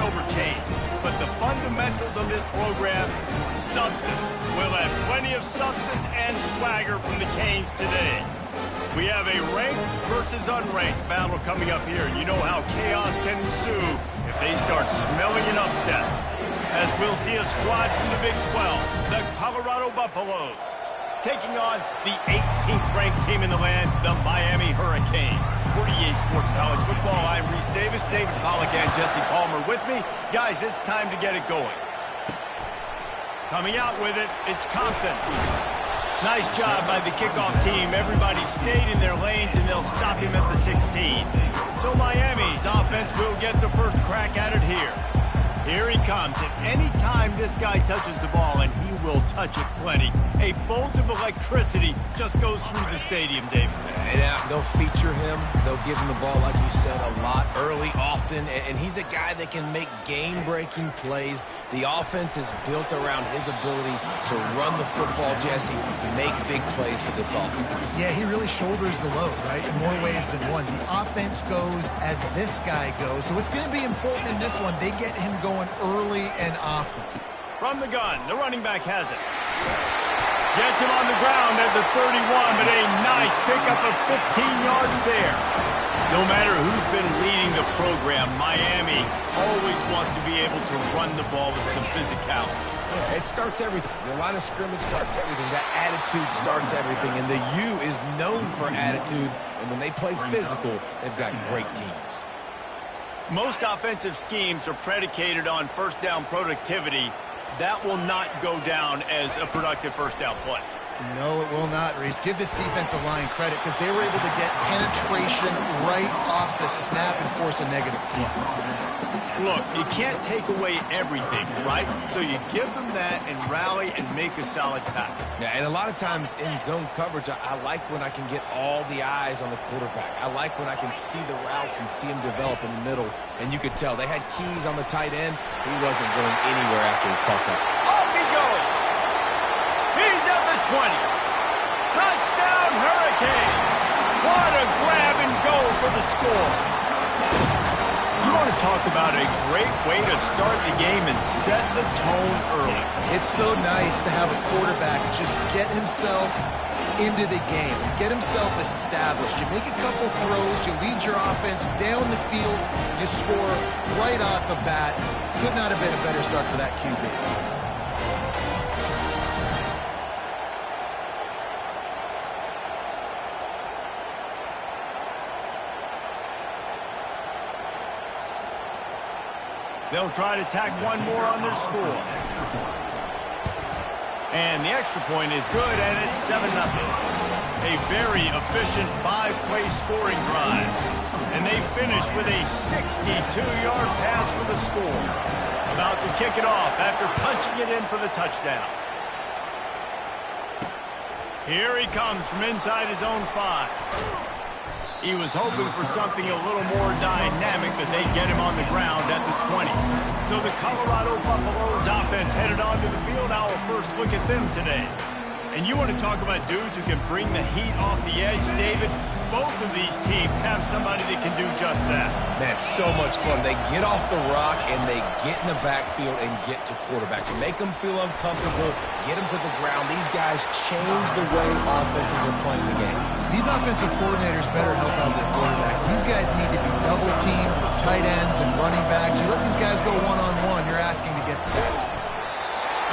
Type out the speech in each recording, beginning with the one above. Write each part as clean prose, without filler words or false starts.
turnover chain. But the fundamentals of this program, substance. We'll have plenty of substance and swagger from the Canes today. We have a ranked versus unranked battle coming up here. You know how chaos can ensue if they start smelling an upset. As we'll see a squad from the Big 12, the Colorado Buffaloes, taking on the 18th ranked team in the land, the Miami Hurricanes. For EA Sports College Football, I'm Reese Davis, David Pollack, and Jesse Palmer with me. Guys, it's time to get it going. Coming out with it, it's Compton. Nice job by the kickoff team. Everybody stayed in their lanes, and they'll stop him at the 16. So Miami's offense will get the first crack at it here. Here he comes. At any time this guy touches the ball, and he will touch it plenty, a bolt of electricity just goes through the stadium, David. And they'll feature him. They'll give him the ball, like you said, a lot, early, often. And he's a guy that can make game-breaking plays. The offense is built around his ability to run the football, Jesse, make big plays for this offense. Yeah, he really shoulders the load, right, in more ways than one. The offense goes as this guy goes. So it's going to be important in this one. They get him going early and often. From the gun, the running back has it. Gets him on the ground at the 31, but a nice pickup of 15 yards there. No matter who's been leading the program, Miami always wants to be able to run the ball with some physicality. Yeah, it starts everything. The line of scrimmage starts everything. That attitude starts everything. And the U is known for attitude. And when they play physical, they've got great teams. Most offensive schemes are predicated on first down productivity. That will not go down as a productive first down play. No, it will not, Reese. Give this defensive line credit because they were able to get penetration right off the snap and force a negative play. Look, you can't take away everything, right? So you give them that and rally and make a solid tackle. Yeah, and a lot of times in zone coverage, I like when I can get all the eyes on the quarterback. I like when I can see the routes and see him develop in the middle. And you could tell they had keys on the tight end. He wasn't going anywhere after he caught that. Off he goes. He's at the 20. Touchdown, Hurricane. What a grab and go for the score. You want to talk about a great way to start the game and set the tone early. It's so nice to have a quarterback just get himself into the game, get himself established. You make a couple throws, you lead your offense down the field, you score right off the bat. Could not have been a better start for that QB. They'll try to tack one more on their score. And the extra point is good, and it's 7-0. A very efficient 5-play scoring drive. And they finish with a 62-yard pass for the score. About to kick it off after punching it in for the touchdown. Here he comes from inside his own 5. He was hoping for something a little more dynamic, but they get him on the ground at the 20. So the Colorado Buffaloes offense headed onto the field. Our first look at them today. And you want to talk about dudes who can bring the heat off the edge, David? Both of these teams have somebody that can do just that. Man, it's so much fun. They get off the rock and they get in the backfield and get to quarterbacks. Make them feel uncomfortable, get them to the ground. These guys change the way offenses are playing the game. These offensive coordinators better help out their quarterback. These guys need to be double-teamed with tight ends and running backs. You let these guys go one-on-one, you're asking to get sacked.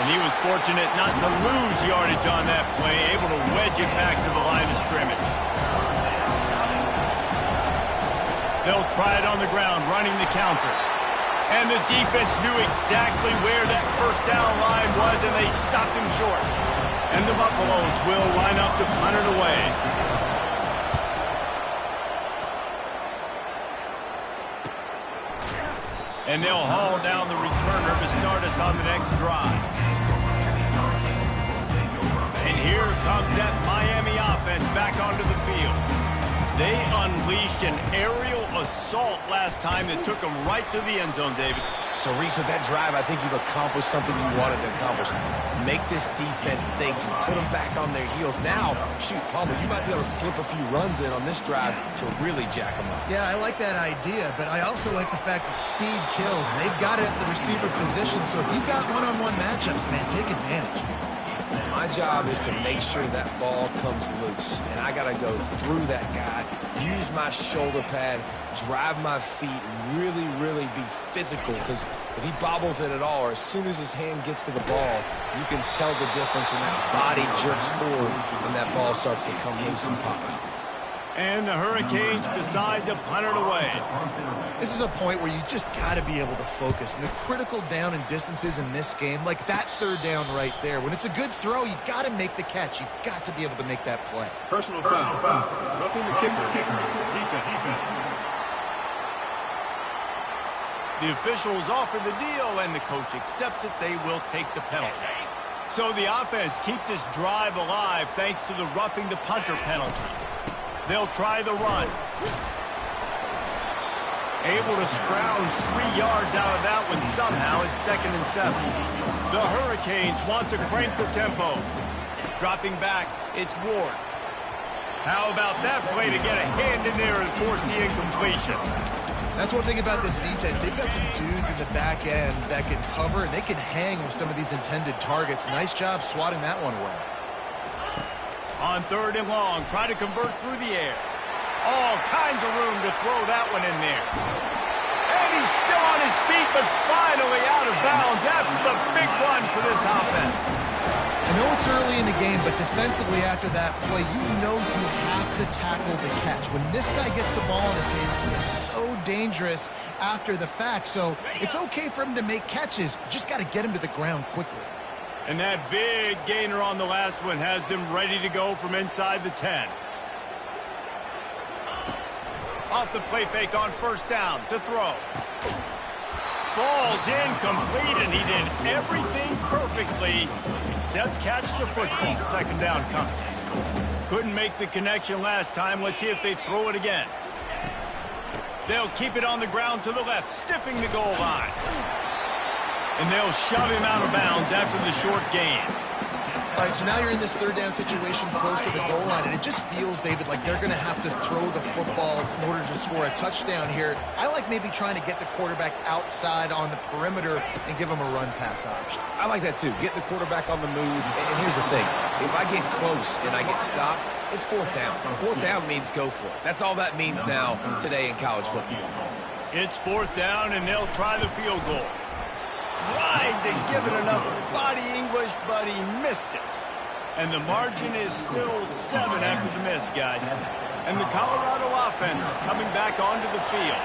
And he was fortunate not to lose yardage on that play, able to wedge it back to the line of scrimmage. They'll try it on the ground, running the counter. And the defense knew exactly where that first down line was, and they stopped him short. And the Buffaloes will line up to punt it away. And they'll haul down the returner to start us on the next drive. And here comes that Miami offense back onto the field. They unleashed an aerial assault last time that took them right to the end zone, David. So, Reese, with that drive, I think you've accomplished something you wanted to accomplish. Make this defense think. You put them back on their heels. Now, shoot, Palmer, you might be able to slip a few runs in on this drive to really jack them up. Yeah, I like that idea, but I also like the fact that speed kills. And they've got it at the receiver position, so if you've got one-on-one matchups, man, take advantage. My job is to make sure that ball comes loose, and I got to go through that guy, use my shoulder pad, drive my feet, really, really be physical, because if he bobbles it at all, or as soon as his hand gets to the ball, you can tell the difference when that body jerks forward and that ball starts to come loose and pop out. And the Hurricanes decide to punt it away. This is a point where you just got to be able to focus. And the critical down and distances in this game, like that third down right there, when it's a good throw, you got to make the catch. You got to be able to make that play. Personal foul. Roughing the kicker. Defense. The officials offer the deal, and the coach accepts it. They will take the penalty. So the offense keeps this drive alive thanks to the roughing the punter penalty. They'll try the run. Able to scrounge 3 yards out of that one somehow. It's 2nd and 7. The Hurricanes want to crank the tempo. Dropping back, it's Ward. How about that play to get a hand in there and force the incompletion? That's one thing about this defense. They've got some dudes in the back end that can cover, and they can hang with some of these intended targets. Nice job swatting that one away. On 3rd and long, try to convert through the air. All kinds of room to throw that one in there. And he's still on his feet, but finally out of bounds after the big run for this offense. I know it's early in the game, but defensively after that play, you know you have to tackle the catch. When this guy gets the ball in his hands, he is so dangerous after the fact. So it's okay for him to make catches. You just got to get him to the ground quickly. And that big gainer on the last one has them ready to go from inside the 10. Off the play fake on 1st down to throw. Falls incomplete, and he did everything perfectly except catch the football. 2nd down coming. Couldn't make the connection last time. Let's see if they throw it again. They'll keep it on the ground to the left, stiffing the goal line. And they'll shove him out of bounds after the short gain. All right, so now you're in this 3rd down situation close to the goal line, and it just feels, David, like they're going to have to throw the football in order to score a touchdown here. I like maybe trying to get the quarterback outside on the perimeter and give him a run-pass option. I like that, too. Get the quarterback on the move. And here's the thing. If I get close and I get stopped, it's 4th down. 4th down means go for it. That's all that means now today in college football. It's 4th down, and they'll try the field goal. Tried to give it enough body English, but he missed it. And the margin is still 7 after the miss, guys. And the Colorado offense is coming back onto the field.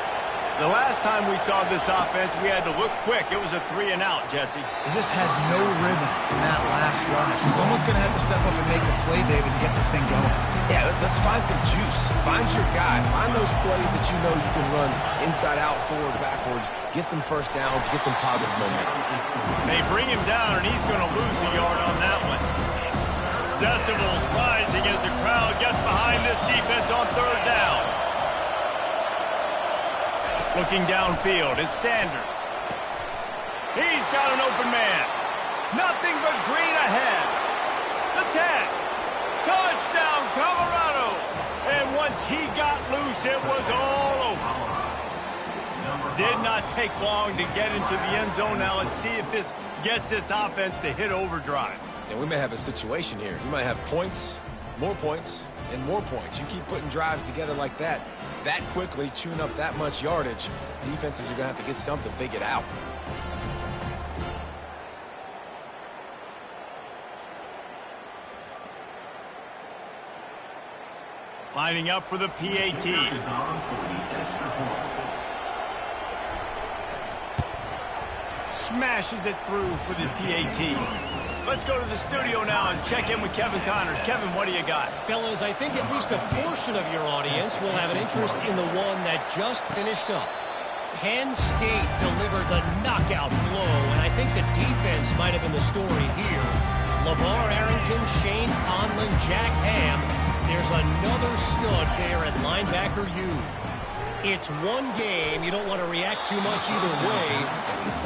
The last time we saw this offense, we had to look quick. It was a 3-and-out, Jesse. They just had no rhythm in that last drive. So someone's going to have to step up and make a play, David, and get this thing going. Yeah, let's find some juice. Find your guy. Find those plays that you know you can run inside out, forward, backwards. Get some 1st downs. Get some positive momentum. They bring him down, and he's going to lose a yard on that one. Decibels rising as the crowd gets behind this defense on 3rd down. Looking downfield, it's Sanders. He's got an open man. Nothing but green ahead. The 10. Touchdown, Colorado. And once he got loose, it was all over. Did not take long to get into the end zone. Now let's see if this gets this offense to hit overdrive. And we may have a situation here. You might have points, and more points. You keep putting drives together like that quickly, chewing up that much yardage, defenses are going to have to get something figured out. Lining up for the PAT. Smashes it through for the PAT. Let's go to the studio now and check in with Kevin Connors. Kevin, what do you got? Fellas, I think at least a portion of your audience will have an interest in the one that just finished up. Penn State delivered the knockout blow, and I think the defense might have been the story here. LeVar Arrington, Shane Conlon, Jack Ham. There's another stud there at linebacker U. It's one game. You don't want to react too much either way.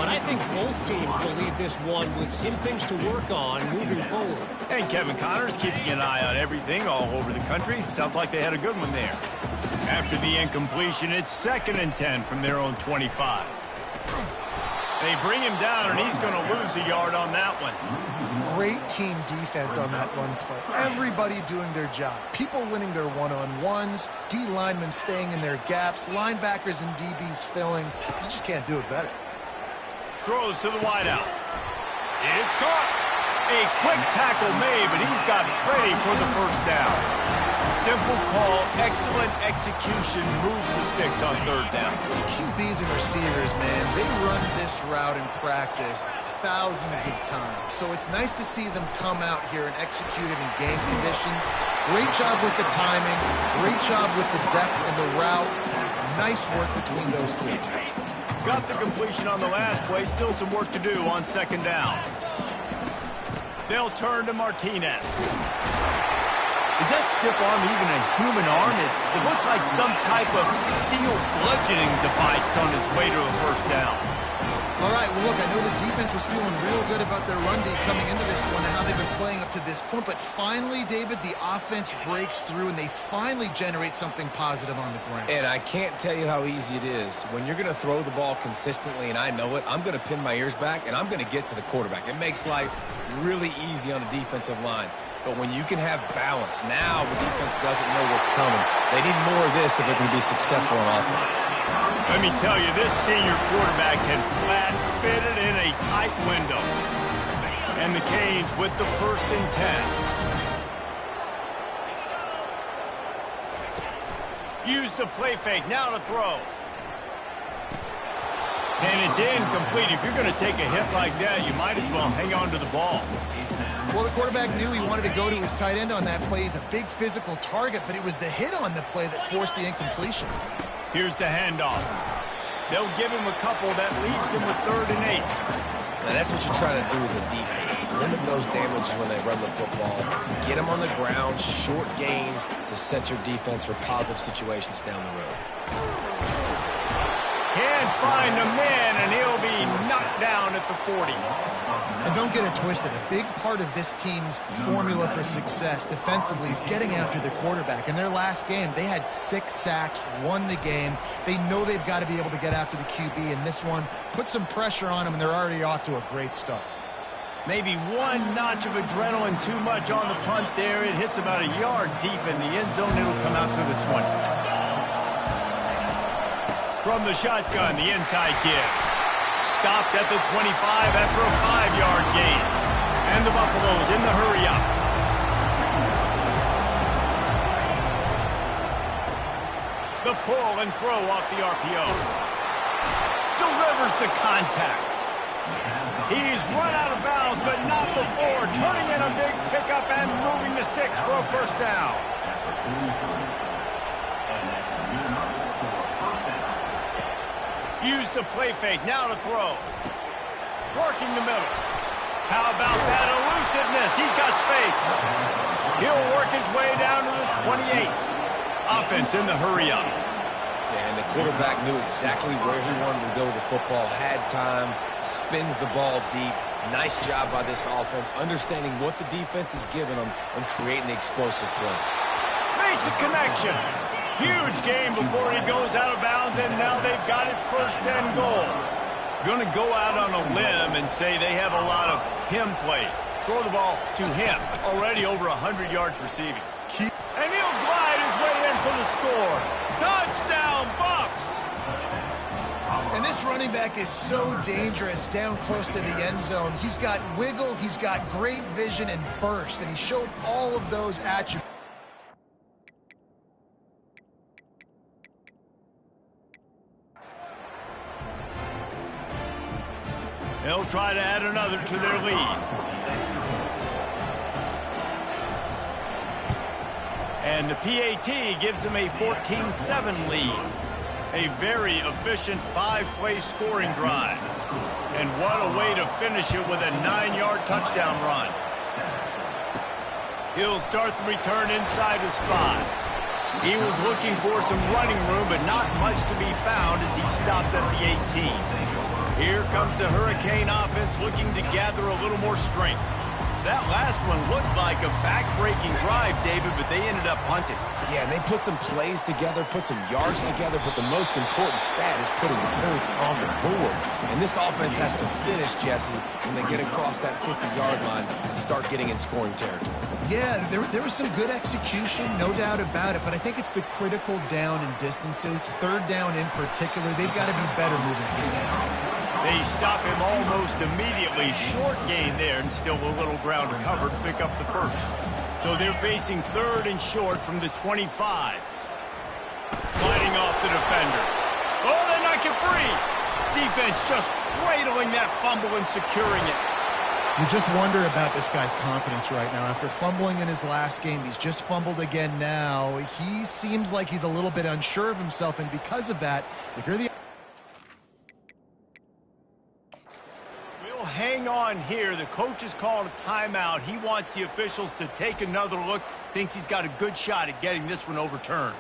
but I think both teams will leave this one with some things to work on moving forward. And Kevin Connors keeping an eye on everything all over the country. Sounds like they had a good one there. After the incompletion, it's 2nd and 10 from their own 25. They bring him down, and he's going to lose a yard on that one. Great team defense on that one play. Everybody doing their job. People winning their one-on-ones, D linemen staying in their gaps, linebackers and DBs filling. You just can't do it better. Throws to the wideout. It's caught. A quick tackle made, but he's got ready for the first down. Simple call, excellent execution, moves the sticks on 3rd down. These QBs and receivers, man, they run this route in practice thousands of times. So it's nice to see them come out here and execute it in game conditions. Great job with the timing, great job with the depth and the route. Nice work between those two. Got the completion on the last play, still some work to do on 2nd down. They'll turn to Martinez. Is that stiff arm even a human arm? It looks like some type of steel bludgeoning device on his way to a first down. All right, well, look, I know the defense was feeling real good about their run D coming into this one and how they've been playing up to this point. But finally, David, the offense breaks through and they finally generate something positive on the ground. And I can't tell you how easy it is. When you're going to throw the ball consistently, and I know it, I'm going to pin my ears back, and I'm going to get to the quarterback. It makes life really easy on the defensive line. But when you can have balance, now the defense doesn't know what's coming. They need more of this if they're going to be successful on offense. Let me tell you, this senior quarterback can flat fit it in a tight window. And the Canes with the 1st and 10. Use the play fake, now to throw. And it's incomplete. If you're going to take a hit like that, you might as well hang on to the ball. Well, the quarterback knew he wanted to go to his tight end on that play. He's a big physical target, but it was the hit on the play that forced the incompletion. Here's the handoff. They'll give him a couple that leaves him with 3rd and 8. Now, that's what you're trying to do as a defense. Limit those damages when they run the football. Get them on the ground, short gains to set your defense for positive situations down the road. Can't find a man, and he'll be knocked down at the 40. And don't get it twisted. A big part of this team's formula for success defensively is getting after the quarterback. In their last game, they had 6 sacks, won the game. They know they've got to be able to get after the QB, and this one put some pressure on them, and they're already off to a great start. Maybe one notch of adrenaline too much on the punt there. It hits about a yard deep in the end zone. It'll come out to the 20. From the shotgun, the inside give. Stopped at the 25 after a 5-yard gain. And the Buffaloes in the hurry-up. The pull and throw off the RPO. Delivers the contact. He's run out of bounds, but not before. Turning in a big pickup and moving the sticks for a first down. Use the play fake, now to throw. Working the middle. How about that elusiveness? He's got space. He'll work his way down to the 28. Offense in the hurry-up. Yeah, and the quarterback knew exactly where he wanted to go with the football, had time, spins the ball deep. Nice job by this offense, understanding what the defense is giving them and creating the explosive play. Makes a connection. Huge game before he goes out of bounds, and now they've got it 1st and goal. Going to go out on a limb and say they have a lot of him plays. Throw the ball to him. Already over 100 yards receiving. And he'll glide his way in for the score. Touchdown, Bucks! And this running back is so dangerous down close to the end zone. He's got wiggle, he's got great vision and burst, and he showed all of those attributes. They'll try to add another to their lead. And the PAT gives them a 14-7 lead. A very efficient 5-play scoring drive. And what a way to finish it with a 9-yard touchdown run. He'll start the return inside his 5. He was looking for some running room, but not much to be found as he stopped at the 18. Here comes the Hurricane offense looking to gather a little more strength. That last one looked like a back-breaking drive, David, but they ended up punting. Yeah, and they put some plays together, put some yards together, but the most important stat is putting points on the board. And this offense has to finish, Jesse, when they get across that 50-yard line and start getting in scoring territory. Yeah, there was some good execution, no doubt about it, but I think it's the critical down and distances, third down in particular. They've got to be better moving forward. They stop him almost immediately. Short gain there, and still a little ground to cover to pick up the first. So they're facing third and short from the 25. Fighting off the defender. Oh, they knock it free. Defense just cradling that fumble and securing it. You just wonder about this guy's confidence right now. After fumbling in his last game, he's just fumbled again now. He seems like he's a little bit unsure of himself, and because of that, if you're the... Hang on here. The coach is calling a timeout. He wants the officials to take another look. Thinks he's got a good shot at getting this one overturned.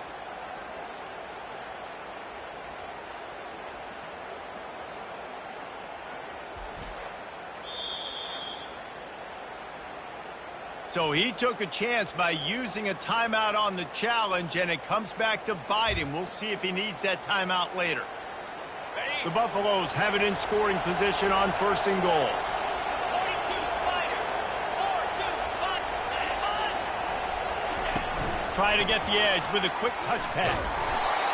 So he took a chance by using a timeout on the challenge, and it comes back to bite him. We'll see if he needs that timeout later. The Buffaloes have it in scoring position on first and goal. Try to get the edge with a quick touch pass.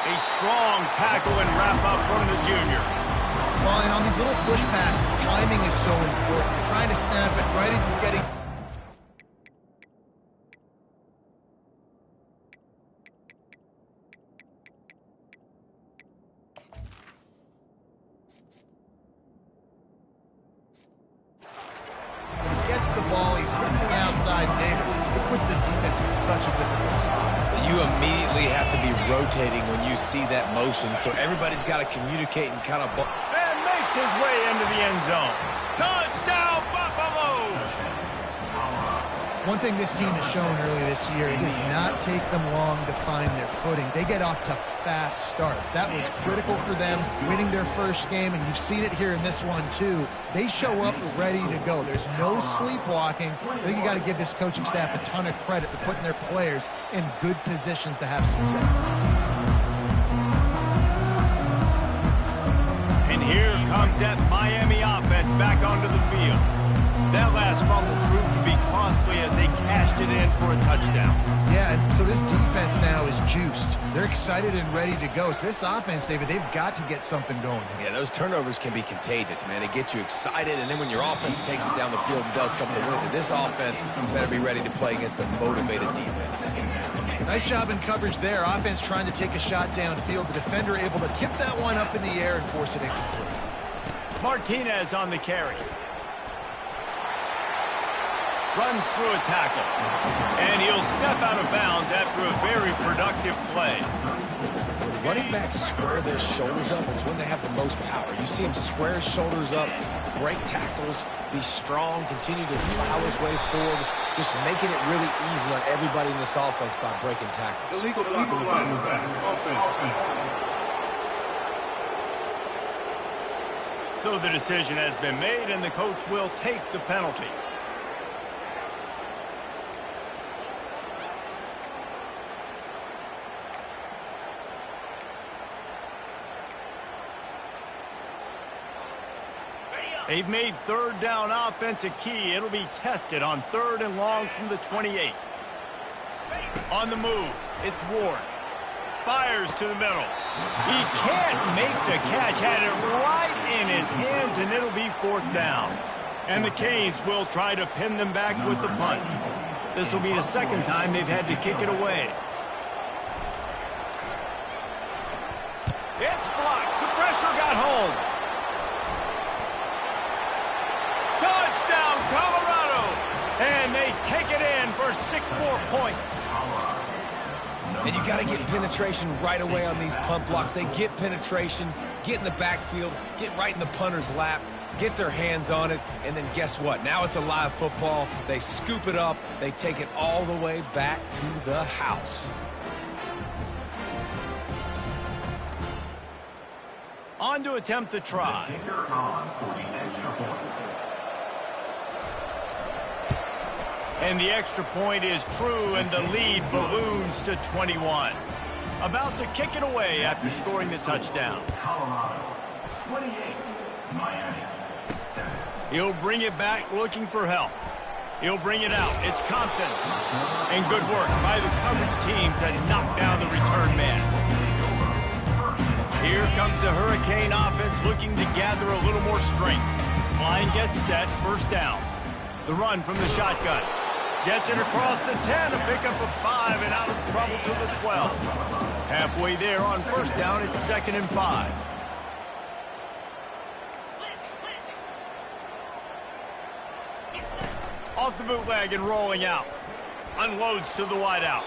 A strong tackle and wrap up from the junior. Well, and on these little push passes, timing is so important. You're trying to snap it right as he's getting... Gets the ball, he's hitting the outside, David. It puts the defense in such a difficult spot. You immediately have to be rotating when you see that motion, so everybody's got to communicate and kind of... And makes his way into the end zone. Touchdown, Buffaloes! One thing this team has shown earlier this year, it does not take them long to find their footing. They get off to fast starts. That was critical for them, winning their first game, and you've seen it here in this one too. They show up ready to go. There's no sleepwalking. I think you got to give this coaching staff a ton of credit for putting their players in good positions to have success. And here comes that Miami offense back onto the field. That last fumble proved to be costly as they cashed it in for a touchdown. Yeah, and so this defense now is juiced. They're excited and ready to go. So this offense, David, they've got to get something going here. Yeah, those turnovers can be contagious, man. It gets you excited, and then when your offense takes it down the field and does something with it, this offense better be ready to play against a motivated defense. Nice job in coverage there. Offense trying to take a shot downfield. The defender able to tip that one up in the air and force it incomplete. Martinez on the carry. Runs through a tackle. And he'll step out of bounds after a very productive play. When running backs square their shoulders up, it's when they have the most power. You see him square his shoulders up, break tackles, be strong, continue to plow his way forward, just making it really easy on everybody in this offense by breaking tackles. Illegal flag. Offense. So the decision has been made, and the coach will take the penalty. They've made third down offense a key. It'll be tested on third and long from the 28. On the move, it's Ward. Fires to the middle. He can't make the catch. Had it right in his hands, and it'll be fourth down. And the Canes will try to pin them back with the punt. This will be the second time they've had to kick it away. It's blocked. The pressure got home. Touchdown, Colorado! And they take it in for 6 more points. And you got to get penetration right away on these punt blocks. They get penetration, get in the backfield, get right in the punter's lap, get their hands on it, and then guess what? Now it's a live football. They scoop it up. They take it all the way back to the house. On on to attempt the try. And the extra point is true, and the lead balloons to 21. About to kick it away after scoring the touchdown. Colorado, 28, Miami, 7. He'll bring it back looking for help. He'll bring it out. It's Compton. And good work by the coverage team to knock down the return man. Here comes the Hurricane offense looking to gather a little more strength. Line gets set, first down. The run from the shotgun. Gets it across the 10, a pickup of 5, and out of trouble to the 12. Halfway there on first down, it's 2nd and 5. Off the bootleg and rolling out. Unloads to the wideout.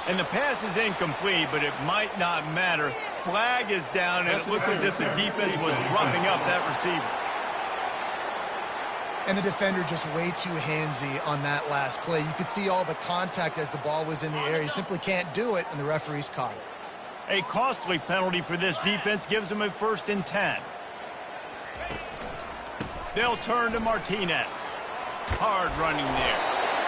And the pass is incomplete, but it might not matter. Flag is down, and it looked as if the defense was roughing up that receiver. And the defender just way too handsy on that last play. You could see all the contact as the ball was in the air. He simply can't do it, and the referees caught it. A costly penalty for this defense gives them a 1st and 10. They'll turn to Martinez. Hard running there.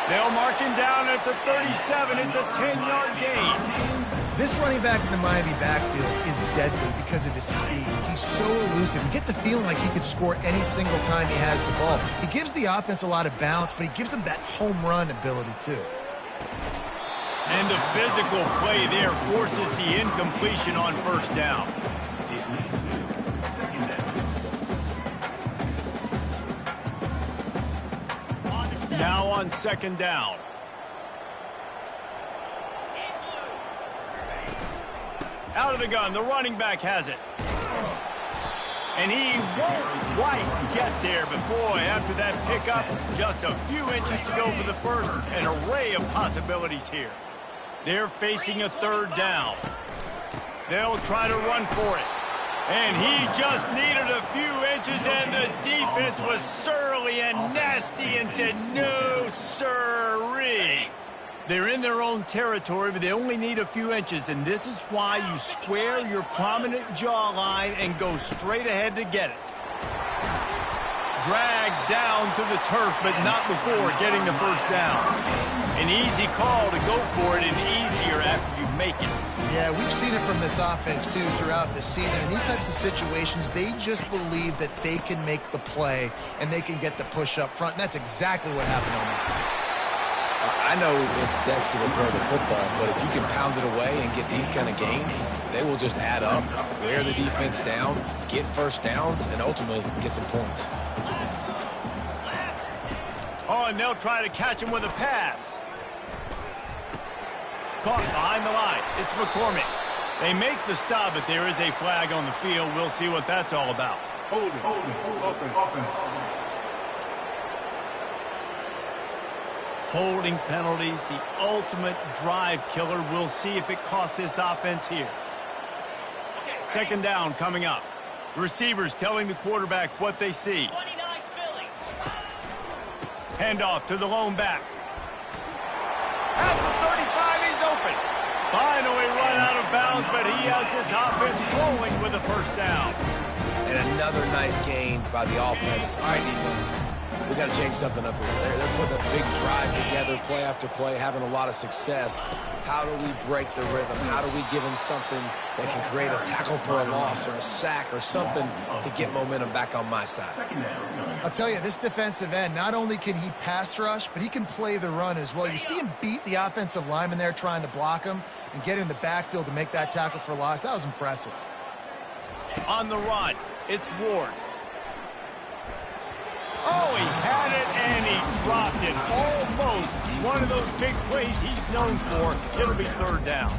They'll mark him down at the 37. It's a 10-yard gain. This running back in the Miami backfield is deadly because of his speed. He's so elusive. You get the feeling like he could score any single time he has the ball. He gives the offense a lot of balance, but he gives them that home run ability too. And the physical play there forces the incompletion on first down. Now on 2nd down. Out of the gun, the running back has it. And he won't quite get there, but boy, after that pickup, just a few inches to go for the first. An array of possibilities here. They're facing a 3rd down. They'll try to run for it. And he just needed a few inches, and the defense was surly and nasty and said, no, sirree. They're in their own territory, but they only need a few inches, and this is why you square your prominent jawline and go straight ahead to get it. Dragged down to the turf, but not before getting the first down. An easy call to go for it, and easier after you make it. Yeah, we've seen it from this offense, too, throughout the season. In these types of situations, they just believe that they can make the play and they can get the push up front, and that's exactly what happened on that. I know it's sexy to throw the football, but if you can pound it away and get these kind of gains, they will just add up, wear the defense down, get first downs, and ultimately get some points. Oh, and they'll try to catch him with a pass. Caught behind the line. It's McCormick. They make the stop, but there is a flag on the field. We'll see what that's all about. Holding. Offense. Holding penalties, the ultimate drive killer. We'll see if it costs this offense here. 2nd down coming up. Receivers telling the quarterback what they see. Handoff to the lone back. At the 35, he's open. Finally run out of bounds, but he has this offense rolling with a first down. And another nice gain by the offense. All right, defense. We got to change something up here. They're putting a big drive together, play after play, having a lot of success. How do we break the rhythm? How do we give them something that can create a tackle for a loss or a sack or something to get momentum back on my side? I'll tell you, this defensive end, not only can he pass rush, but he can play the run as well. You see him beat the offensive lineman there trying to block him and get in the backfield to make that tackle for loss. That was impressive. On the run, it's Ward. Oh, he had it, and he dropped it. Almost one of those big plays he's known for. It'll be 3rd down.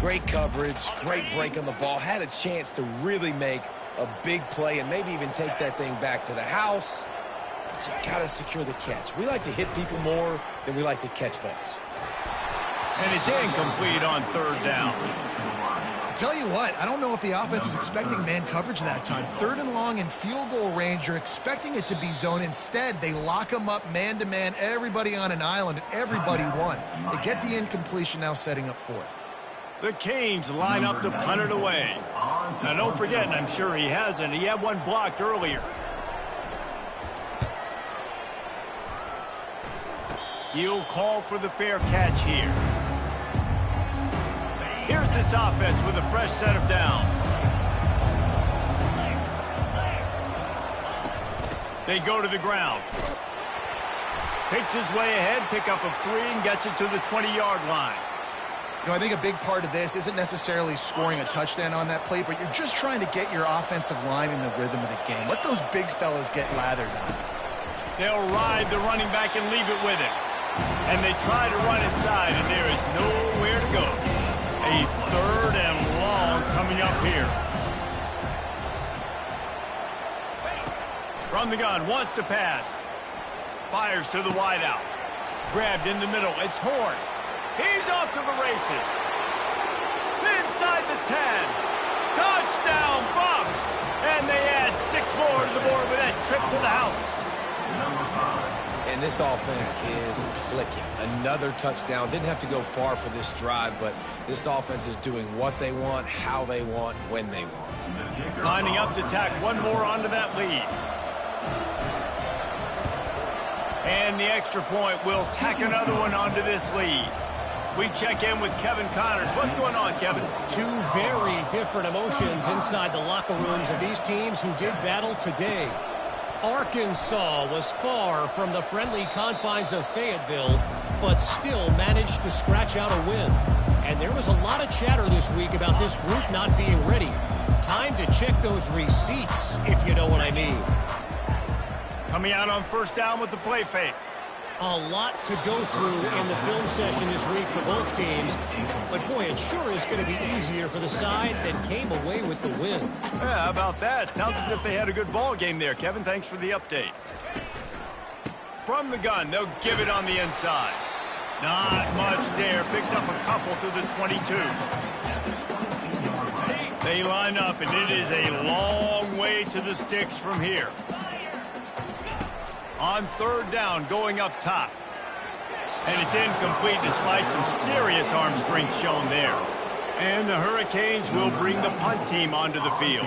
Great coverage, great break on the ball. Had a chance to really make a big play and maybe even take that thing back to the house. But you got to secure the catch. We like to hit people more than we like to catch balls. And it's incomplete on 3rd down. Tell you what, I don't know if the offense was expecting man coverage that time. 3rd and long in field goal range, you're expecting it to be zone. Instead, they lock them up man-to-man, everybody on an island, and everybody won. They get the incompletion, now setting up 4th. The Canes line up to punt it away. Now, don't forget, and I'm sure he hasn't, he had one blocked earlier. He'll call for the fair catch here. Here's this offense with a fresh set of downs. They go to the ground. Picks his way ahead, pick up of 3, and gets it to the 20-yard line. You know, I think a big part of this isn't necessarily scoring a touchdown on that play, but you're just trying to get your offensive line in the rhythm of the game. Let those big fellas get lathered on. They'll ride the running back and leave it with him. And they try to run inside, and there is nowhere to go. A 3rd and long coming up here. From the gun, wants to pass. Fires to the wideout. Grabbed in the middle. It's Horn. He's off to the races. Inside the 10. Touchdown, Bucks. And they add 6 more to the board with that trip to the house. And this offense is clicking. Another touchdown. Didn't have to go far for this drive, but this offense is doing what they want, how they want, when they want. Lining up to tack one more onto that lead. And the extra point will tack another one onto this lead. We check in with Kevin Connors. What's going on, Kevin? 2 very different emotions inside the locker rooms of these teams who did battle today. Arkansas was far from the friendly confines of Fayetteville, but still managed to scratch out a win. And there was a lot of chatter this week about this group not being ready. Time to check those receipts, if you know what I mean. Coming out on first down with the play fake. A lot to go through in the film session this week for both teams. But, boy, it sure is going to be easier for the side that came away with the win. Yeah, how about that? Sounds as if they had a good ball game there, Kevin. Thanks for the update. From the gun, they'll give it on the inside. Not much there. Picks up a couple to the 22. They line up, and it is a long way to the sticks from here. On third down, going up top. And it's incomplete despite some serious arm strength shown there. And the Hurricanes will bring the punt team onto the field.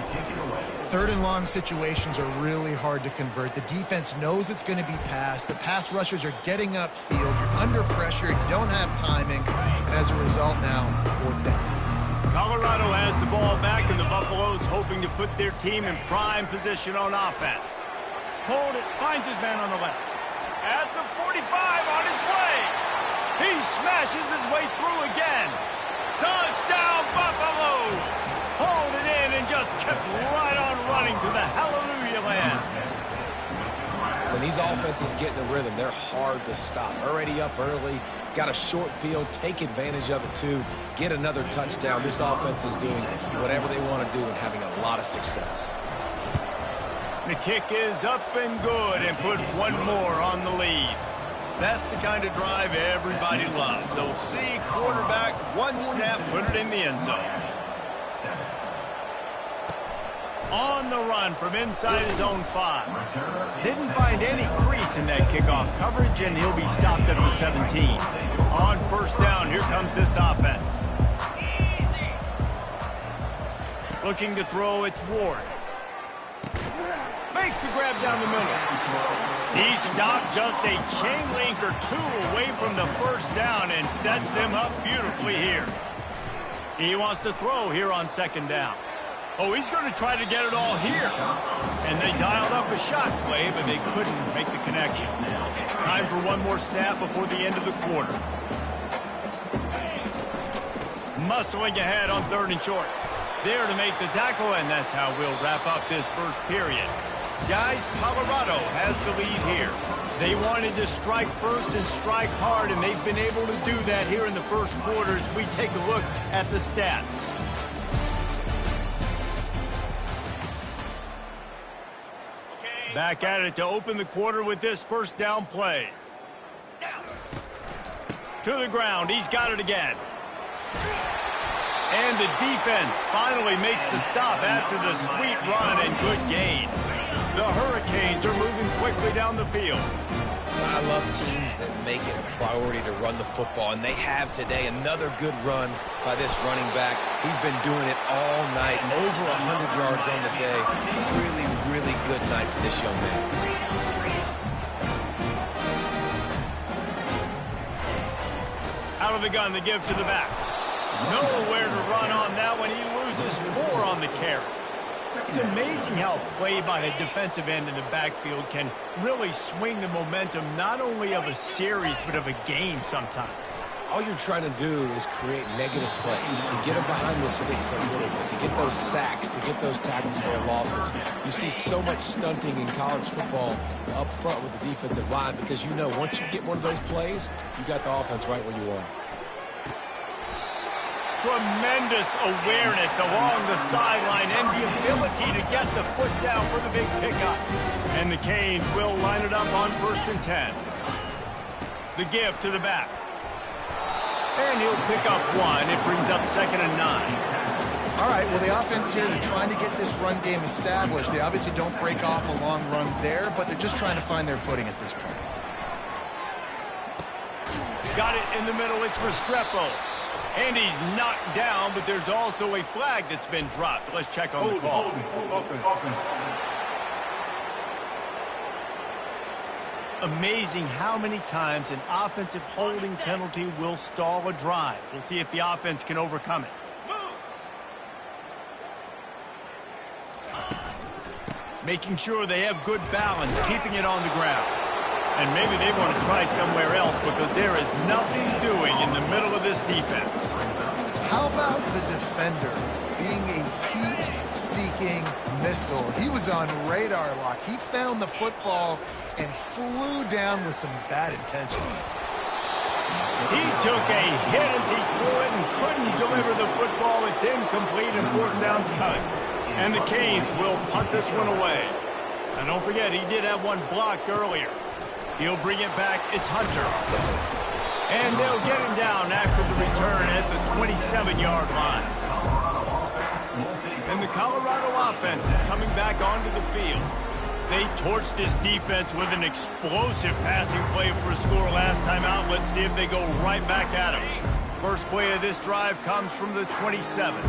3rd and long situations are really hard to convert. The defense knows it's going to be passed. The pass rushers are getting upfield. You're under pressure. You don't have timing. And as a result now, 4th down. Colorado has the ball back, and the Buffaloes hoping to put their team in prime position on offense. Hold it, finds his man on the left. At the 45, on his way. He smashes his way through again. Touchdown, Buffaloes! Hold it in and just kept right on running to the hallelujah land. When these offenses get in a rhythm, they're hard to stop. Already up early, got a short field, take advantage of it too, get another touchdown. This offense is doing whatever they want to do and having a lot of success. The kick is up and good, and put one more on the lead. That's the kind of drive everybody loves. They'll see quarterback, one snap, put it in the end zone. On the run from inside his own 5. Didn't find any crease in that kickoff coverage, and he'll be stopped at the 17. On first down, here comes this offense. Looking to throw, it's Ward. Makes the grab down the middle. He stopped just a chain link or 2 away from the first down and sets them up beautifully here. He wants to throw here on second down. Oh, he's going to try to get it all here. And they dialed up a shot play, but they couldn't make the connection. Time for one more snap before the end of the quarter. Muscling ahead on 3rd and short. There to make the tackle, and that's how we'll wrap up this first period. Guys, Colorado has the lead here. They wanted to strike first and strike hard, and they've been able to do that here in the first quarter as we take a look at the stats. Back at it to open the quarter with this first down play. To the ground, he's got it again. And the defense finally makes the stop after the sweet run and good gain. The Hurricanes are moving quickly down the field. I love teams that make it a priority to run the football, and they have today. Another good run by this running back. He's been doing it all night, over 100 yards on the day. Really, really good night for this young man. Out of the gun, the give to the back. Nowhere to run on that one. He loses 4 on the carry. It's amazing how play by a defensive end in the backfield can really swing the momentum not only of a series but of a game sometimes. All you're trying to do is create negative plays, to get them behind the sticks a little bit, to get those sacks, to get those tackles for losses. You see so much stunting in college football up front with the defensive line because you know once you get one of those plays, you got the offense right where you want. Tremendous awareness along the sideline and the ability to get the foot down for the big pickup. And the Canes will line it up on 1st and 10. The give to the back. And he'll pick up 1. It brings up 2nd and 9. All right, well, the offense here, they're trying to get this run game established. They obviously don't break off a long run there, but they're just trying to find their footing at this point. Got it in the middle. It's Restrepo. And he's knocked down, but there's also a flag that's been dropped. Let's check on the call. Amazing how many times an offensive holding penalty will stall a drive. We'll see if the offense can overcome it. Making sure they have good balance, keeping it on the ground. And maybe they want to try somewhere else because there is nothing doing in the middle of this defense. How about the defender being a heat-seeking missile? He was on radar lock. He found the football and flew down with some bad intentions. He took a hit as he threw it and couldn't deliver the football. It's incomplete and 4th down's coming. And the Canes will punt this one away. And don't forget, he did have one blocked earlier. He'll bring it back. It's Hunter. And they'll get him down after the return at the 27-yard line. And the Colorado offense is coming back onto the field. They torched this defense with an explosive passing play for a score last time out. Let's see if they go right back at him. First play of this drive comes from the 27.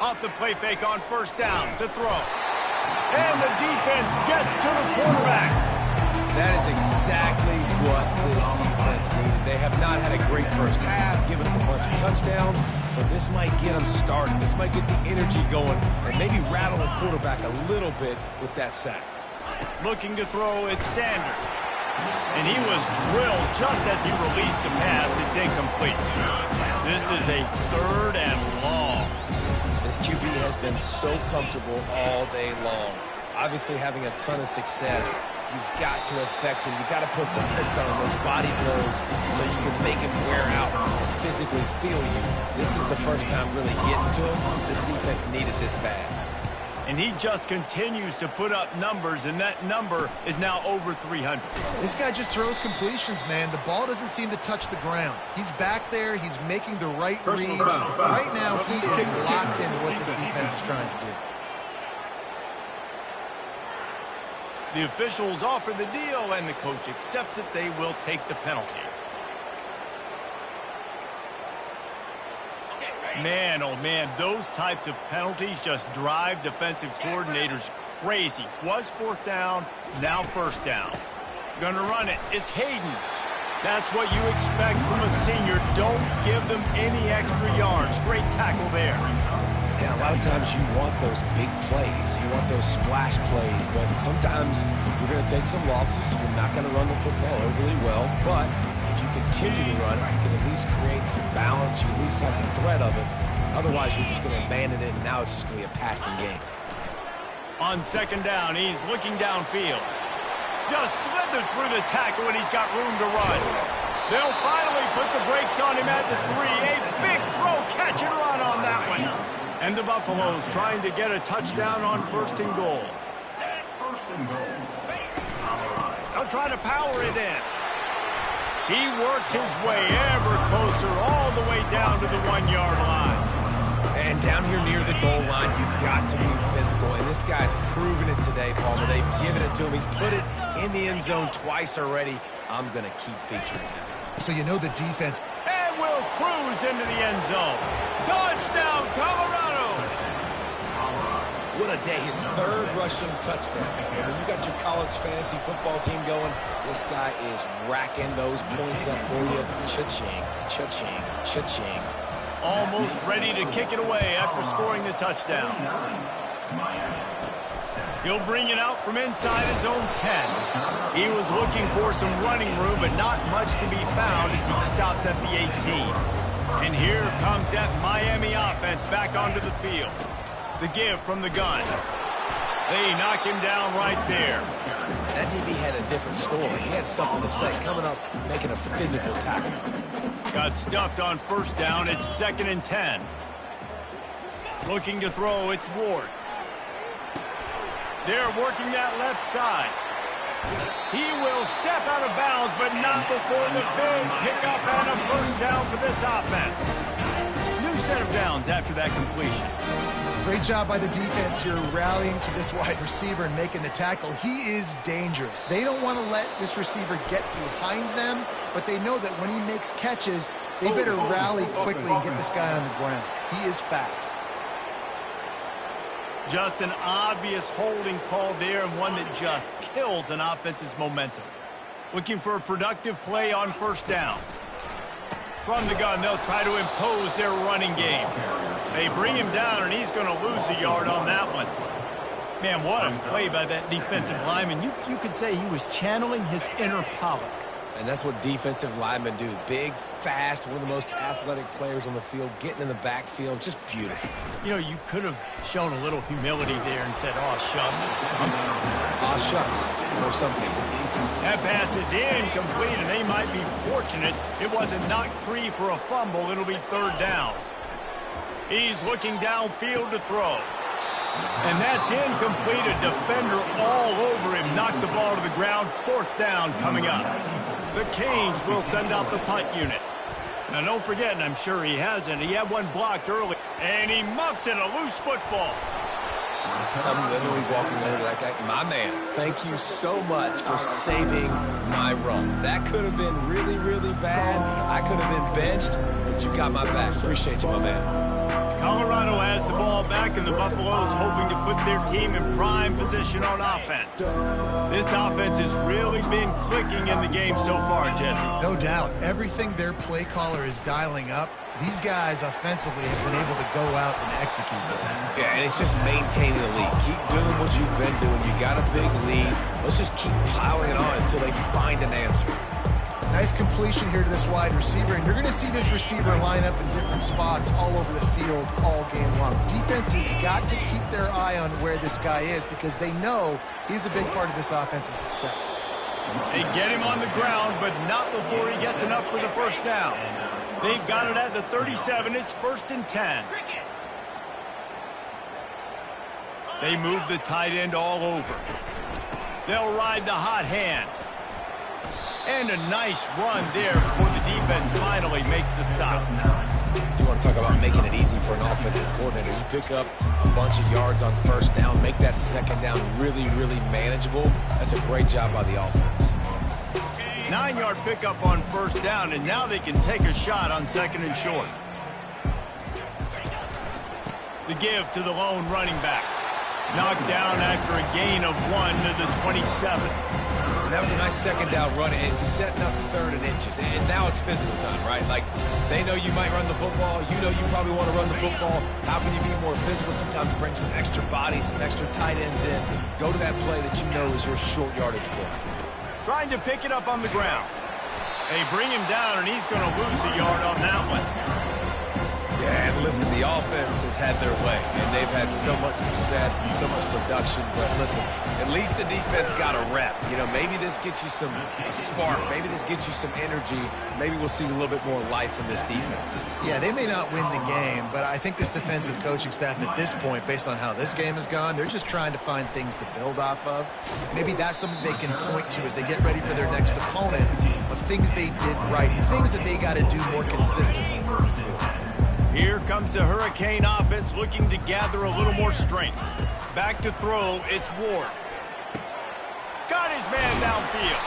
Off the play fake on 1st down to throw. And the defense gets to the quarterback. That is exactly what this defense needed. They have not had a great first half, given up a bunch of touchdowns, but this might get them started. This might get the energy going and maybe rattle the quarterback a little bit with that sack. Looking to throw, it's Sanders. And he was drilled just as he released the pass. It's incomplete. This is a 3rd and long. This QB has been so comfortable all day long. Obviously having a ton of success. You've got to affect him. You've got to put some hits on him, those body blows, so you can make him wear out and physically feel you. This is the first time really getting to him. This defense needed this bad. And he just continues to put up numbers, and that number is now over 300. This guy just throws completions, man. The ball doesn't seem to touch the ground. He's back there. He's making the right reads. Right now, he is locked into what this defense is trying to do. The officials offer the deal, and the coach accepts it. They will take the penalty. Man, oh man, those types of penalties just drive defensive coordinators crazy. Was 4th down, now 1st down. Gonna run it. It's Hayden. That's what you expect from a senior. Don't give them any extra yards. Great tackle there. Yeah, a lot of times you want those big plays. You want those splash plays, but sometimes you're going to take some losses. You're not going to run the football overly well, but if you continue to run it, you can at least create some balance. You at least have the threat of it. Otherwise, you're just going to abandon it, and now it's just going to be a passing game. On 2nd down, he's looking downfield. Just slithered through the tackle, and he's got room to run. They'll finally put the brakes on him at the 3. A big throw, catch and run on that one. And the Buffaloes trying to get a touchdown on 1st and goal. They'll try to power it in. He works his way ever closer all the way down to the 1-yard line. And down here near the goal line, you've got to be physical. And This guy's proven it today, Palmer. They've given it to him. He's put it in the end zone twice already. I'm going to keep featuring him. So you know the defense. And will cruise into the end zone. Touchdown, Colorado! What a day. His third rushing touchdown. And when you got your college fantasy football team going, this guy is racking those points up for you. Cha-ching, cha-ching, cha-ching. Almost ready to kick it away after scoring the touchdown. He'll bring it out from inside his own 10. He was looking for some running room, but not much to be found as he stopped at the 18. And here comes that Miami offense back onto the field. The give from the gun. They knock him down right there. That DB had a different story. He had something to say, coming up, making a physical tackle. Got stuffed on first down. It's 2nd and 10. Looking to throw, it's Ward. They're working that left side. He will step out of bounds, but not before the big pickup and a first down for this offense. New set of downs after that completion. Great job by the defense here rallying to this wide receiver and making the tackle. He is dangerous. They don't want to let this receiver get behind them, but they know that when he makes catches, they better rally quickly and get this guy on the ground. He is fast. Just an obvious holding call there, and one that just kills an offense's momentum. Looking for a productive play on first down. From the gun, they'll try to impose their running game. They bring him down, and he's going to lose a yard on that one. Man, what a play by that defensive lineman. You could say he was channeling his inner Pollock. And that's what defensive linemen do. Big, fast, one of the most athletic players on the field, getting in the backfield, just beautiful. You know, you could have shown a little humility there and said, "Aw, shucks," or something. Aw, shucks, or something. That pass is incomplete, and they might be fortunate it wasn't knocked free for a fumble. It'll be 3rd down. He's looking downfield to throw. And that's incomplete. A defender all over him. Knocked the ball to the ground. 4th down coming up. The Canes will send out the punt unit. Now, don't forget, and I'm sure he hasn't, he had one blocked early, and he muffs in a loose football. I'm literally walking over to that guy. My man, thank you so much for saving my run. That could have been really, really bad. I could have been benched, but you got my back. Appreciate you, my man. Colorado has the ball back, and the Buffaloes hoping to put their team in prime position on offense. This offense has really been clicking in the game so far, Jesse. No doubt. Everything their play caller is dialing up, these guys offensively have been able to go out and execute them. Yeah, and it's just maintaining the lead. Keep doing what you've been doing. You got a big lead. Let's just keep piling it on until they find an answer. Nice completion here to this wide receiver, and you're going to see this receiver line up in different spots all over the field all game long. Defense has got to keep their eye on where this guy is because they know he's a big part of this offense's success. They get him on the ground, but not before he gets enough for the first down. They've got it at the 37. It's 1st and 10. They move the tight end all over. They'll ride the hot hand. And a nice run there before the defense finally makes the stop. You want to talk about making it easy for an offensive coordinator. You pick up a bunch of yards on first down, make that second down really, really manageable. That's a great job by the offense. 9-yard pickup on first down, and now they can take a shot on 2nd and short. The give to the lone running back. Knocked down after a gain of 1 to the 27. That was a nice second down run and setting up 3rd and inches. And now it's physical time, right? Like, they know you might run the football. You know you probably want to run the football. How can you be more physical? Sometimes bring some extra bodies, some extra tight ends in. Go to that play that you know is your short yardage play. Trying to pick it up on the ground. They bring him down, and he's going to lose a yard on that one. Yeah, and listen, the offense has had their way, and they've had so much success and so much production. But listen, at least the defense got a rep. You know, maybe this gets you a spark. Maybe this gets you some energy. Maybe we'll see a little bit more life from this defense. Yeah, they may not win the game, but I think this defensive coaching staff at this point, based on how this game has gone, they're just trying to find things to build off of. Maybe that's something they can point to as they get ready for their next opponent of things they did right, things that they got to do more consistently. Here comes the Hurricane offense looking to gather a little more strength. Back to throw, it's Ward. Got his man downfield.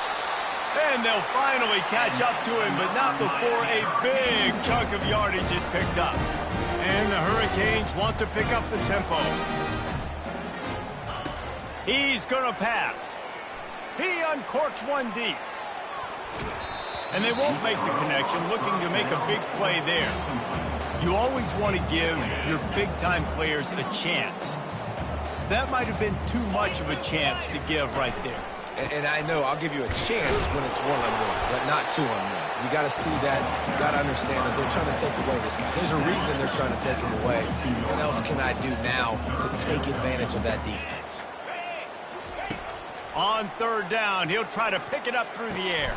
And they'll finally catch up to him, but not before a big chunk of yardage is picked up. And the Hurricanes want to pick up the tempo. He's going to pass. He uncorks one deep. And they won't make the connection, looking to make a big play there. You always want to give your big-time players a chance. That might have been too much of a chance to give right there. And I know I'll give you a chance when it's one-on-one, but not two-on-one. You got to see that. You got to understand that they're trying to take away this guy. There's a reason they're trying to take him away. What else can I do now to take advantage of that defense? On third down, he'll try to pick it up through the air.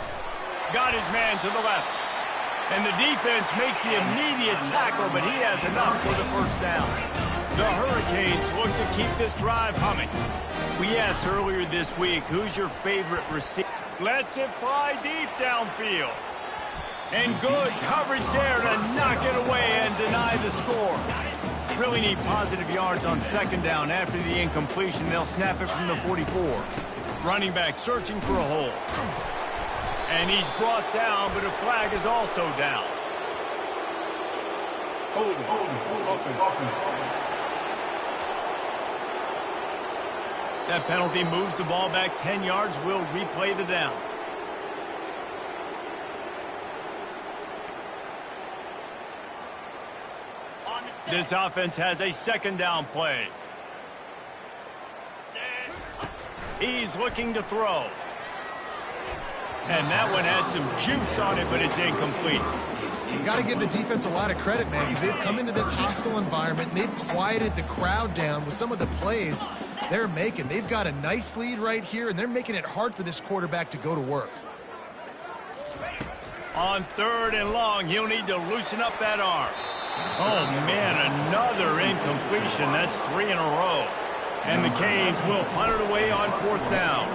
Got his man to the left. And the defense makes the immediate tackle, but he has enough for the first down. The Hurricanes look to keep this drive humming. We asked earlier this week, who's your favorite receiver? Lets it fly deep downfield. And good coverage there to knock it away and deny the score. Really need positive yards on second down. After the incompletion, they'll snap it from the 44. Running back searching for a hole. And he's brought down, but a flag is also down. That penalty moves the ball back 10 yards. We'll replay the down. This offense has a second down play. He's looking to throw. And that one had some juice on it, but it's incomplete. You got to give the defense a lot of credit, man, because they've come into this hostile environment, and they've quieted the crowd down with some of the plays they're making. They've got a nice lead right here, and they're making it hard for this quarterback to go to work. On third and long, he'll need to loosen up that arm. Oh, man, another incompletion. That's 3 in a row. And the Canes will punt it away on fourth down.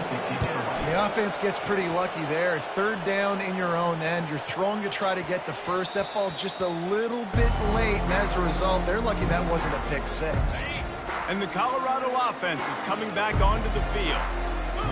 The offense gets pretty lucky there. Third down in your own end. You're throwing to try to get the first. That ball just a little bit late, and as a result, they're lucky that wasn't a pick six. And the Colorado offense is coming back onto the field.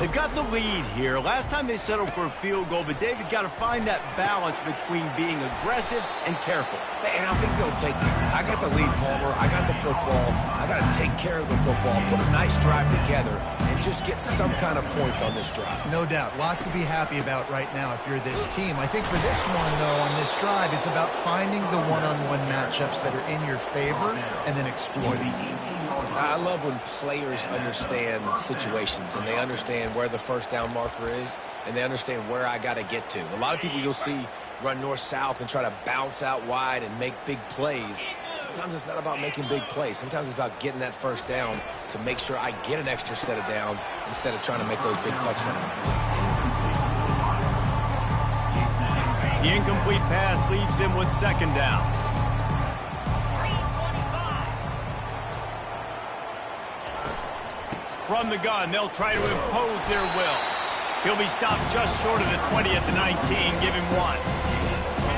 They've got the lead here. Last time they settled for a field goal, but David got to find that balance between being aggressive and careful. And I think they'll take it. I got the lead, Palmer. I got the football. I got to take care of the football, put a nice drive together, and just get some kind of points on this drive. No doubt. Lots to be happy about right now if you're this team. I think for this one, though, on this drive, it's about finding the one-on-one matchups that are in your favor and then exploiting. I love when players understand situations and they understand where the first down marker is and they understand where I got to get to. A lot of people you'll see run north-south and try to bounce out wide and make big plays. Sometimes it's not about making big plays. Sometimes it's about getting that first down to make sure I get an extra set of downs instead of trying to make those big touchdown runs. The incomplete pass leaves them with second down. From the gun, they'll try to impose their will. He'll be stopped just short of the 20 at the 19. Give him one.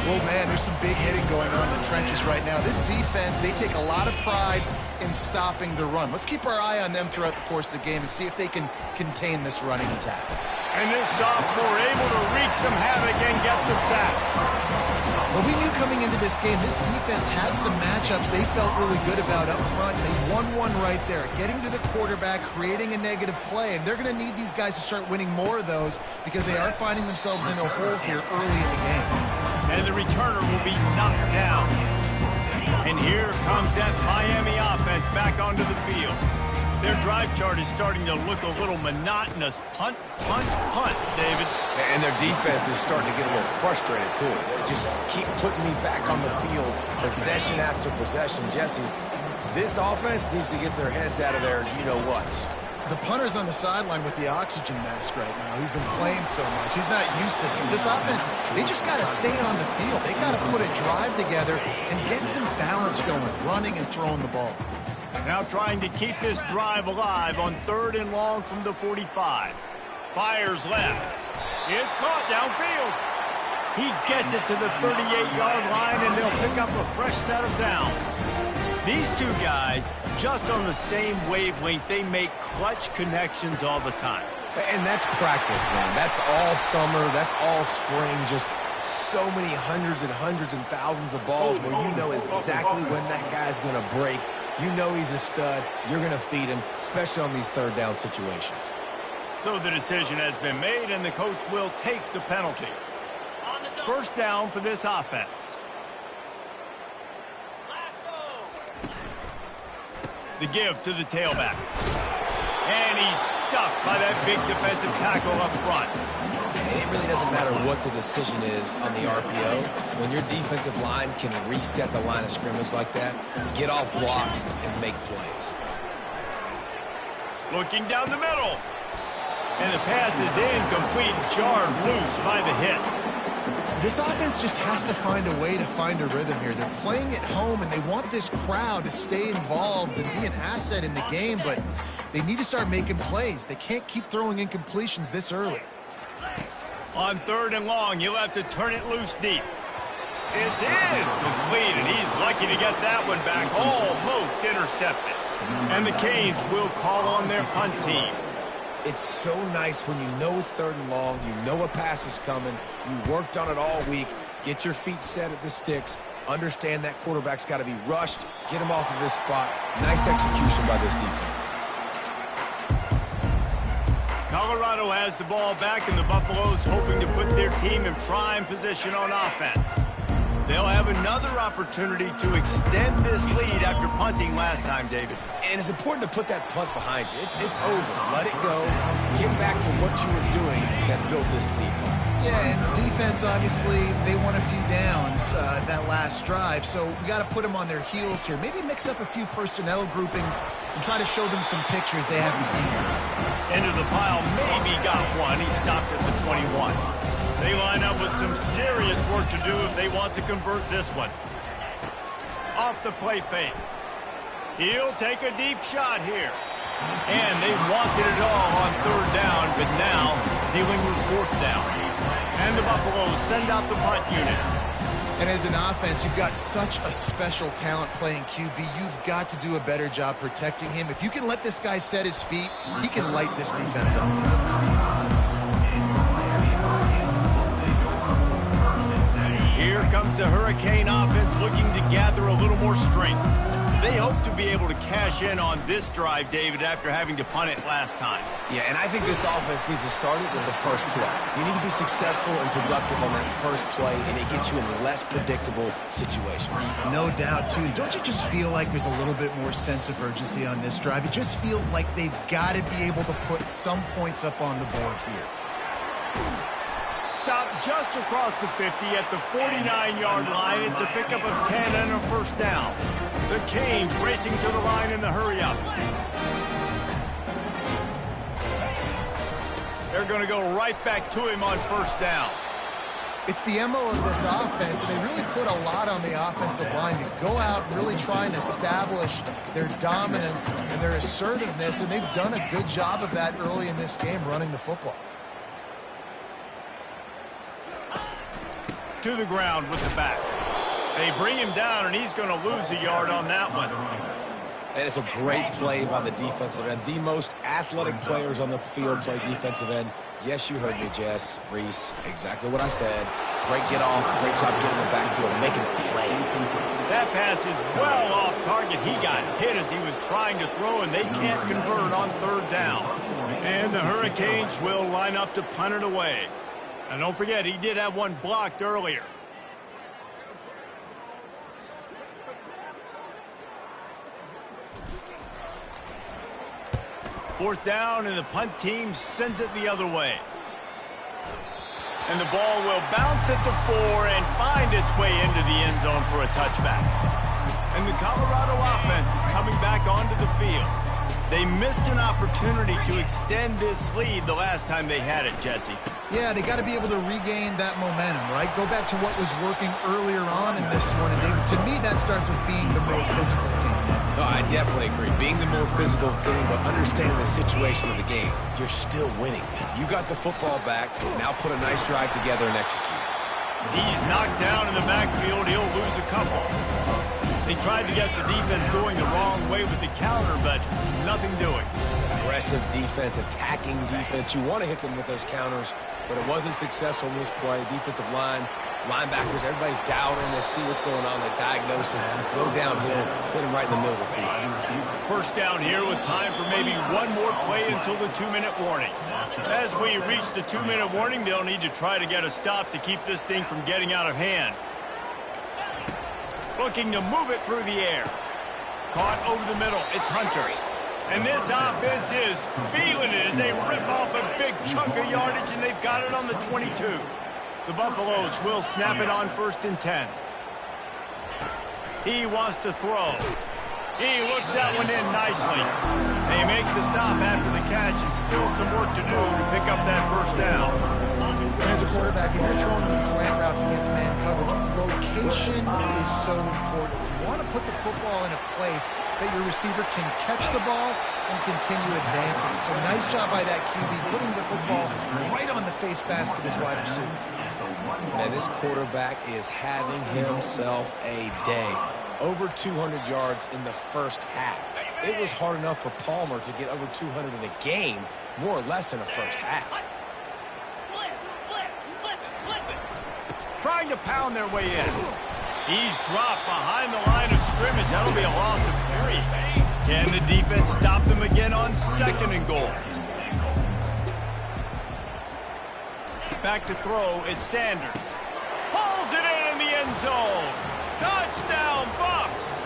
Well, man, there's some big hitting going on in the trenches right now. This defense, they take a lot of pride in stopping the run. Let's keep our eye on them throughout the course of the game and see if they can contain this running attack. And this sophomore able to wreak some havoc and get the sack. Well, we knew coming into this game, this defense had some matchups they felt really good about up front. They won one right there, getting to the quarterback, creating a negative play, and they're going to need these guys to start winning more of those because they are finding themselves in a hole here early in the game. And the returner will be knocked down. And here comes that Miami offense back onto the field. Their drive chart is starting to look a little monotonous. Punt, punt, punt, David. And their defense is starting to get a little frustrated, too. They just keep putting me back on the field, possession after possession. Jesse, this offense needs to get their heads out of their you-know-whats. The punter's on the sideline with the oxygen mask right now. He's been playing so much. He's not used to this. This offense, they just got to stay on the field. They got to put a drive together and get some balance going, running and throwing the ball. Now trying to keep this drive alive on third and long from the 45. Fires left. It's caught downfield. He gets it to the 38-yard line, and they'll pick up a fresh set of downs. These two guys, just on the same wavelength, they make clutch connections all the time. And that's practice, man. That's all summer. That's all spring. Just so many hundreds and thousands of balls where you know exactly when that guy's going to break. You know he's a stud. You're going to feed him, especially on these third down situations. So the decision has been made, and the coach will take the penalty. First down for this offense. The give to the tailback. And he's stuffed by that big defensive tackle up front. And it really doesn't matter what the decision is on the RPO. When your defensive line can reset the line of scrimmage like that, get off blocks and make plays. Looking down the middle. And the pass is incomplete, jarred loose by the hit. This offense just has to find a way to find a rhythm here. They're playing at home, and they want this crowd to stay involved and be an asset in the game, but they need to start making plays. They can't keep throwing incompletions this early. On 3rd and long, he'll have to turn it loose deep. It's incomplete, and he's lucky to get that one back, almost intercepted. And the Canes will call on their punt team. It's so nice when you know it's 3rd and long, you know a pass is coming, you worked on it all week, get your feet set at the sticks, understand that quarterback's got to be rushed, get him off of his spot. Nice execution by this defense. Colorado has the ball back, and the Buffaloes hoping to put their team in prime position on offense. They'll have another opportunity to extend this lead after punting last time, David. And it's important to put that punt behind you. It's over. Let it go. Get back to what you were doing that built this lead. Yeah, and defense, obviously, they won a few downs that last drive, so we got to put them on their heels here. Maybe mix up a few personnel groupings and try to show them some pictures they haven't seen. Into the pile, maybe got one. He stopped at the 21. They line up with some serious work to do if they want to convert this one. Off the play fake. He'll take a deep shot here. And they wanted it all on 3rd down, but now dealing with 4th down. And the Buffaloes send out the punt unit. And as an offense, you've got such a special talent playing QB. You've got to do a better job protecting him. If you can let this guy set his feet, he can light this defense up. Here comes the Hurricane offense looking to gather a little more strength. They hope to be able to cash in on this drive, David, after having to punt it last time. Yeah, and I think this offense needs to start it with the first play. You need to be successful and productive on that first play, and it gets you in less predictable situations. No doubt, too. Don't you just feel like there's a little bit more sense of urgency on this drive? It just feels like they've got to be able to put some points up on the board here. Stop just across the 50 at the 49-yard line. It's a pickup of 10 and a first down. The Canes racing to the line in the hurry-up. They're going to go right back to him on 1st down. It's the MO of this offense, and they really put a lot on the offensive line to go out and really try and establish their dominance and their assertiveness, and they've done a good job of that early in this game running the football. To the ground with the back. They bring him down, and he's going to lose a yard on that one. And it's a great play by the defensive end. The most athletic players on the field play defensive end. Yes, you heard me, Jess, Reese. Exactly what I said. Great get off. Great job getting the backfield, making the play. That pass is well off target. He got hit as he was trying to throw, and they can't convert on 3rd down. And the Hurricanes will line up to punt it away. And don't forget, he did have one blocked earlier. Fourth down, and the punt team sends it the other way. And the ball will bounce at the 4 and find its way into the end zone for a touchback. And the Colorado offense is coming back onto the field. They missed an opportunity to extend this lead the last time they had it, Jesse. Yeah, they got to be able to regain that momentum, right? Go back to what was working earlier on in this one. And to me, that starts with being the more physical team. No, I definitely agree. Being the more physical team, but understanding the situation of the game. You're still winning. You got the football back. Now put a nice drive together and execute. He's knocked down in the backfield. He'll lose a couple. They tried to get the defense going the wrong way with the counter, but nothing doing. Aggressive defense, attacking defense. You want to hit them with those counters, but it wasn't successful in this play. Defensive line, linebackers, everybody's dialed in to see what's going on. They diagnose it, go downhill, hit him right in the middle of the field. First down here with time for maybe one more play until the 2-minute warning. As we reach the 2-minute warning, they'll need to try to get a stop to keep this thing from getting out of hand. Looking to move it through the air. Caught over the middle. It's Hunter. And this offense is feeling it as they rip off a big chunk of yardage, and they've got it on the 22. The Buffaloes will snap it on 1st and 10. He wants to throw. He looks that one in nicely. They make the stop after the catch, and still some work to do to pick up that first down. As a quarterback, when you're throwing these slant routes against man coverage, location is so important. You want to put the football in a place that your receiver can catch the ball and continue advancing. So nice job by that QB, putting the football right on the face mask of his wide receiver. Man, this quarterback is having himself a day. Over 200 yards in the first half. It was hard enough for Palmer to get over 200 in a game, more or less in the first half. Trying to pound their way in. He's dropped behind the line of scrimmage. That'll be a loss of 3. Can the defense stop them again on 2nd and goal? Back to throw, it's Sanders. Pulls it in the end zone. Touchdown, Bucks!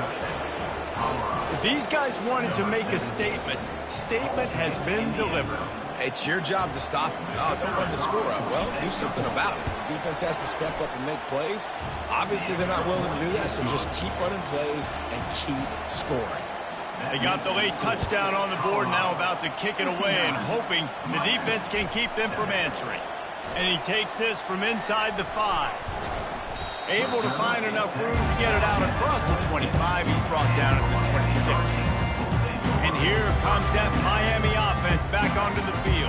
If these guys wanted to make a statement, statement has been delivered. It's your job to stop them. Oh, don't run the score up. Well, do something about it. The defense has to step up and make plays. Obviously, they're not willing to do that, so just keep running plays and keep scoring. They got the late touchdown on the board, now about to kick it away and hoping the defense can keep them from answering. And he takes this from inside the 5. Able to find enough room to get it out across the 25. He's brought down at the 26. And here comes that Miami offense back onto the field.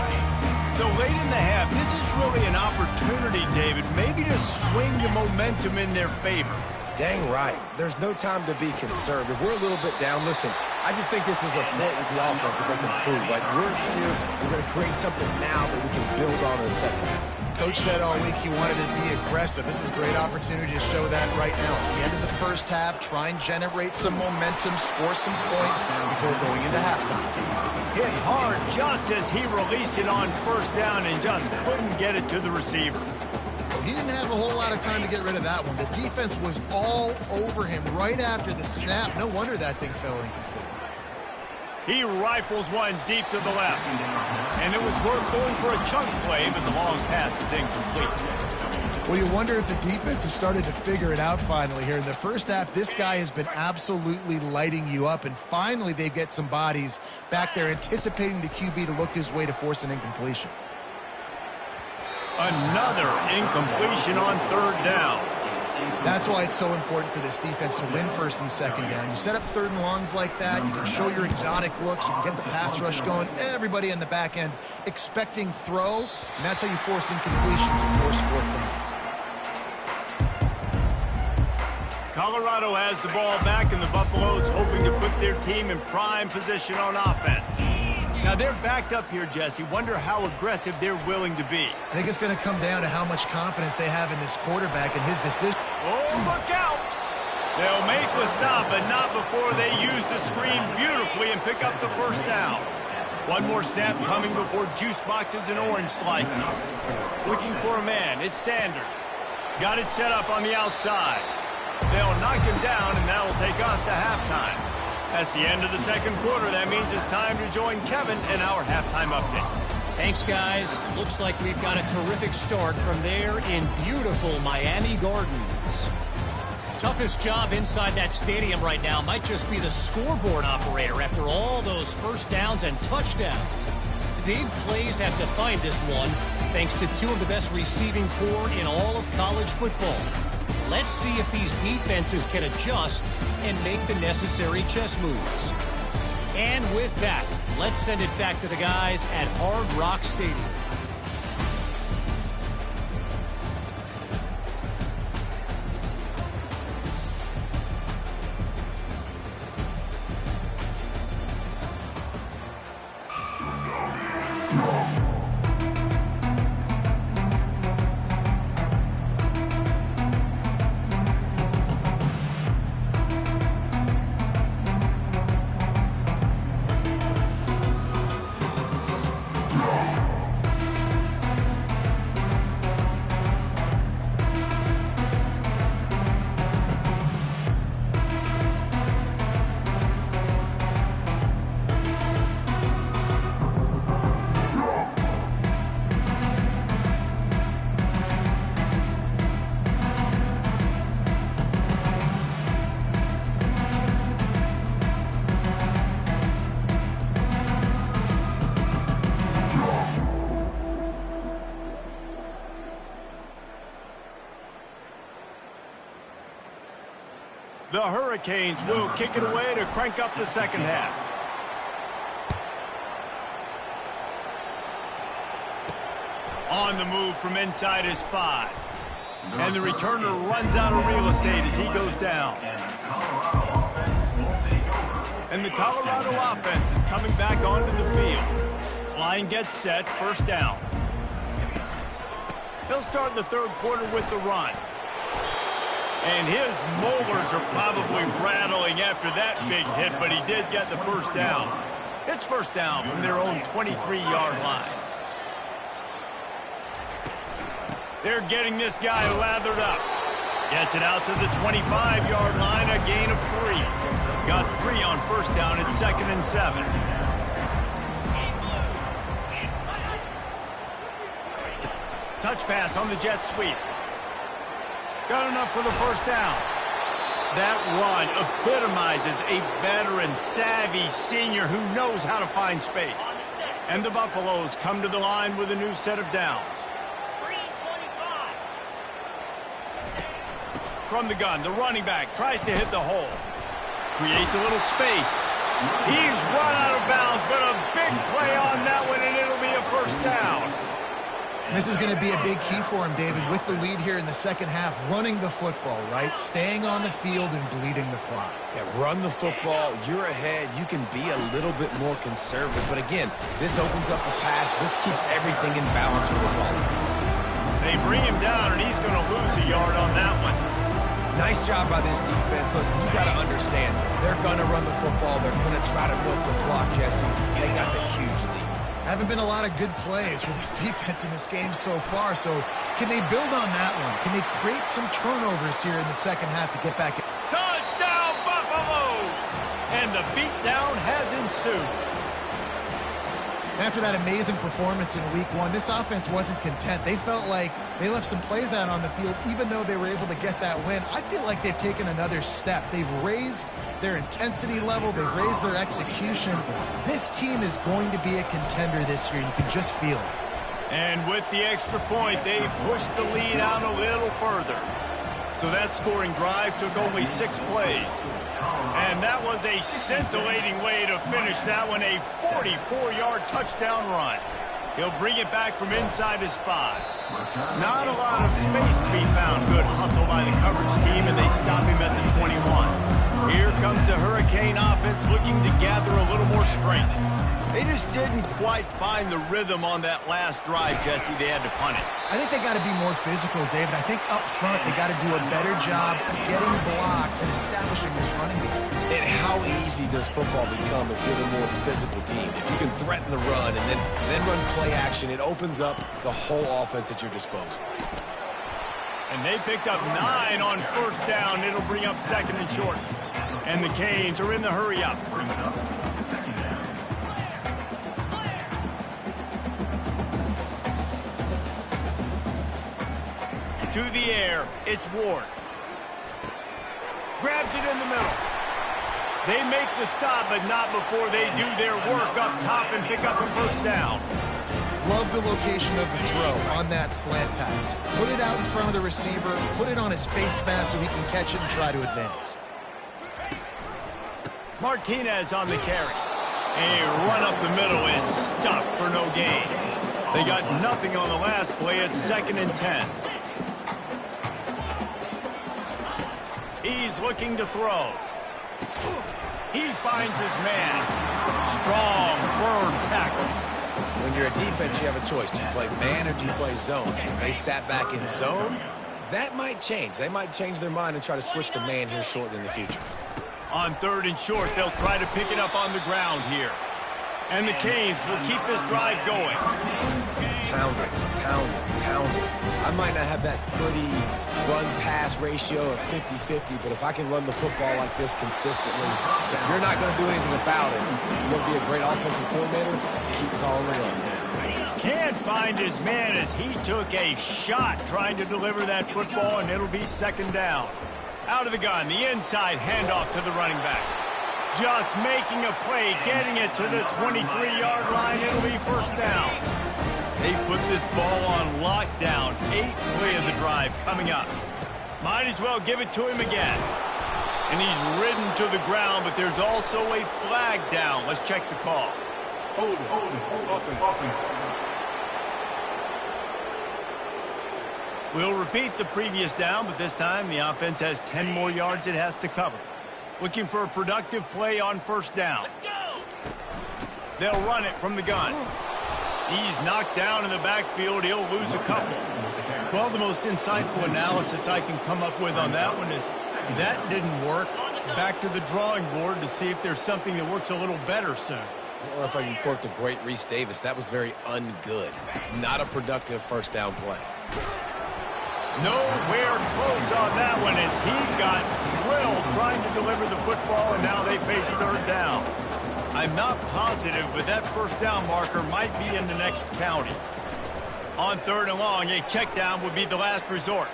So late in the half, this is really an opportunity, David, maybe to swing the momentum in their favor. Dang right. There's no time to be concerned. If we're a little bit down, listen, I just think this is a point with the offense that they can prove. Like, we're here, we're going to create something now that we can build on in the second half. Coach said all week he wanted to be aggressive. This is a great opportunity to show that right now. At the end of the first half, try and generate some momentum, score some points before going into halftime. Hit hard just as he released it on 1st down and just couldn't get it to the receiver. He didn't have a whole lot of time to get rid of that one. The defense was all over him right after the snap. No wonder that thing fell incomplete. He rifles one deep to the left. And it was worth going for a chunk play, but the long pass is incomplete. Well, you wonder if the defense has started to figure it out finally here. In the first half, this guy has been absolutely lighting you up, and finally they get some bodies back there anticipating the QB to look his way to force an incompletion. Another incompletion on 3rd down. That's why it's so important for this defense to win 1st and 2nd down. You set up 3rd and longs like that, you can show your exotic looks, you can get the pass rush going, everybody in the back end expecting throw, and that's how you force incompletions and force 4th downs. Colorado has the ball back, and the Buffaloes hoping to put their team in prime position on offense. Now, they're backed up here, Jesse. Wonder how aggressive they're willing to be. I think it's going to come down to how much confidence they have in this quarterback and his decision. Oh, look out! They'll make the stop, but not before they use the screen beautifully and pick up the 1st down. One more snap coming before juice boxes and orange slices. Looking for a man. It's Sanders. Got it set up on the outside. They'll knock him down, and that'll take us to halftime. That's the end of the 2nd quarter. That means it's time to join Kevin in our halftime update. Thanks, guys. Looks like we've got a terrific start from there in beautiful Miami Gardens. Toughest job inside that stadium right now might just be the scoreboard operator after all those 1st downs and touchdowns. Big plays have defined this one, thanks to 2 of the best receiving corps in all of college football. Let's see if these defenses can adjust and make the necessary chess moves. And with that, let's send it back to the guys at Hard Rock Stadium. The Hurricanes will kick it away to crank up the second half. On the move from inside his 5. And the returner runs out of real estate as he goes down. And the Colorado offense is coming back onto the field. Line gets set, first down. He'll start the third quarter with the run. And his molars are probably rattling after that big hit, but he did get the first down. It's first down from their own 23-yard line. They're getting this guy lathered up. Gets it out to the 25-yard line, a gain of 3. Got 3 on first down, it's 2nd and 7. Touch pass on the jet sweep. Got enough for the first down. That run epitomizes a veteran, savvy senior who knows how to find space. And the Buffaloes come to the line with a new set of downs. From the gun, the running back tries to hit the hole. Creates a little space. He's run out of bounds, but a big play on that one, and it'll be a first down. This is going to be a big key for him, David, with the lead here in the second half, running the football, right? Staying on the field and bleeding the clock. Yeah, run the football. You're ahead. You can be a little bit more conservative. But again, this opens up the pass. This keeps everything in balance for this offense. They bring him down, and he's going to lose a yard on that one. Nice job by this defense. Listen, you got to understand, they're going to run the football. They're going to try to milk the clock, Jesse. They got the huge lead. Haven't been a lot of good plays for this defense in this game so far, so can they build on that one? Can they create some turnovers here in the second half to get back in? Touchdown, Buffaloes! And the beatdown has ensued. After that amazing performance in Week 1, this offense wasn't content. They felt like they left some plays out on the field, even though they were able to get that win. I feel like they've taken another step. They've raised their intensity level. They've raised their execution. This team is going to be a contender this year. You can just feel it. And with the extra point, they pushed the lead out a little further. So that scoring drive took only 6 plays. And that was a scintillating way to finish that one, a 44-yard touchdown run. He'll bring it back from inside his 5. Not a lot of space to be found. Good hustle by the coverage team, and they stop him at the 21. Here comes the Hurricane offense looking to gather a little more strength. They just didn't quite find the rhythm on that last drive, Jesse. They had to punt it. I think they got to be more physical, David. I think up front they got to do a better job getting blocks and establishing this running game. And how easy does football become if you're the more physical team? If you can threaten the run and then run play action, it opens up the whole offense at your disposal. And they picked up 9 on first down. It'll bring up 2nd and short. And the Canes are in the hurry-up. To the air, it's Ward. Grabs it in the middle. They make the stop, but not before they do their work up top and pick up a first down. Love the location of the throw on that slant pass. Put it out in front of the receiver, put it on his face mask so he can catch it and try to advance. Martinez on the carry. A run up the middle is stuffed for no gain. They got nothing on the last play. It's 2nd and 10. He's looking to throw. He finds his man. Strong, firm tackle. When you're a defense, you have a choice. Do you play man or do you play zone? They sat back in zone. That might change. They might change their mind and try to switch to man here shortly in the future. On 3rd and short, they'll try to pick it up on the ground here. And the Canes will keep this drive going. Pound it, pound it, pound it. I might not have that pretty run-pass ratio of 50-50, but if I can run the football like this consistently, if you're not going to do anything about it, you're going to be a great offensive coordinator, keep calling the run. Can't find his man as he took a shot trying to deliver that football, and it'll be 2nd down. Out of the gun, the inside handoff to the running back. Just making a play, getting it to the 23-yard line. It'll be 1st down. They've put this ball on lockdown. 8th play of the drive coming up. Might as well give it to him again. And he's ridden to the ground, but there's also a flag down. Let's check the call. Hold it. We'll repeat the previous down, but this time the offense has 10 more yards it has to cover. Looking for a productive play on 1st down. Let's go. They'll run it from the gun. He's knocked down in the backfield. He'll lose a couple. Well, the most insightful analysis I can come up with on that one is that didn't work. Back to the drawing board to see if there's something that works a little better soon. Or if I can quote the great Reese Davis, that was very ungood. Not a productive 1st down play. Nowhere close on that one as he got drilled trying to deliver the football, and now they face 3rd down. I'm not positive, but that 1st down marker might be in the next county. On 3rd and long, a check down would be the last resort.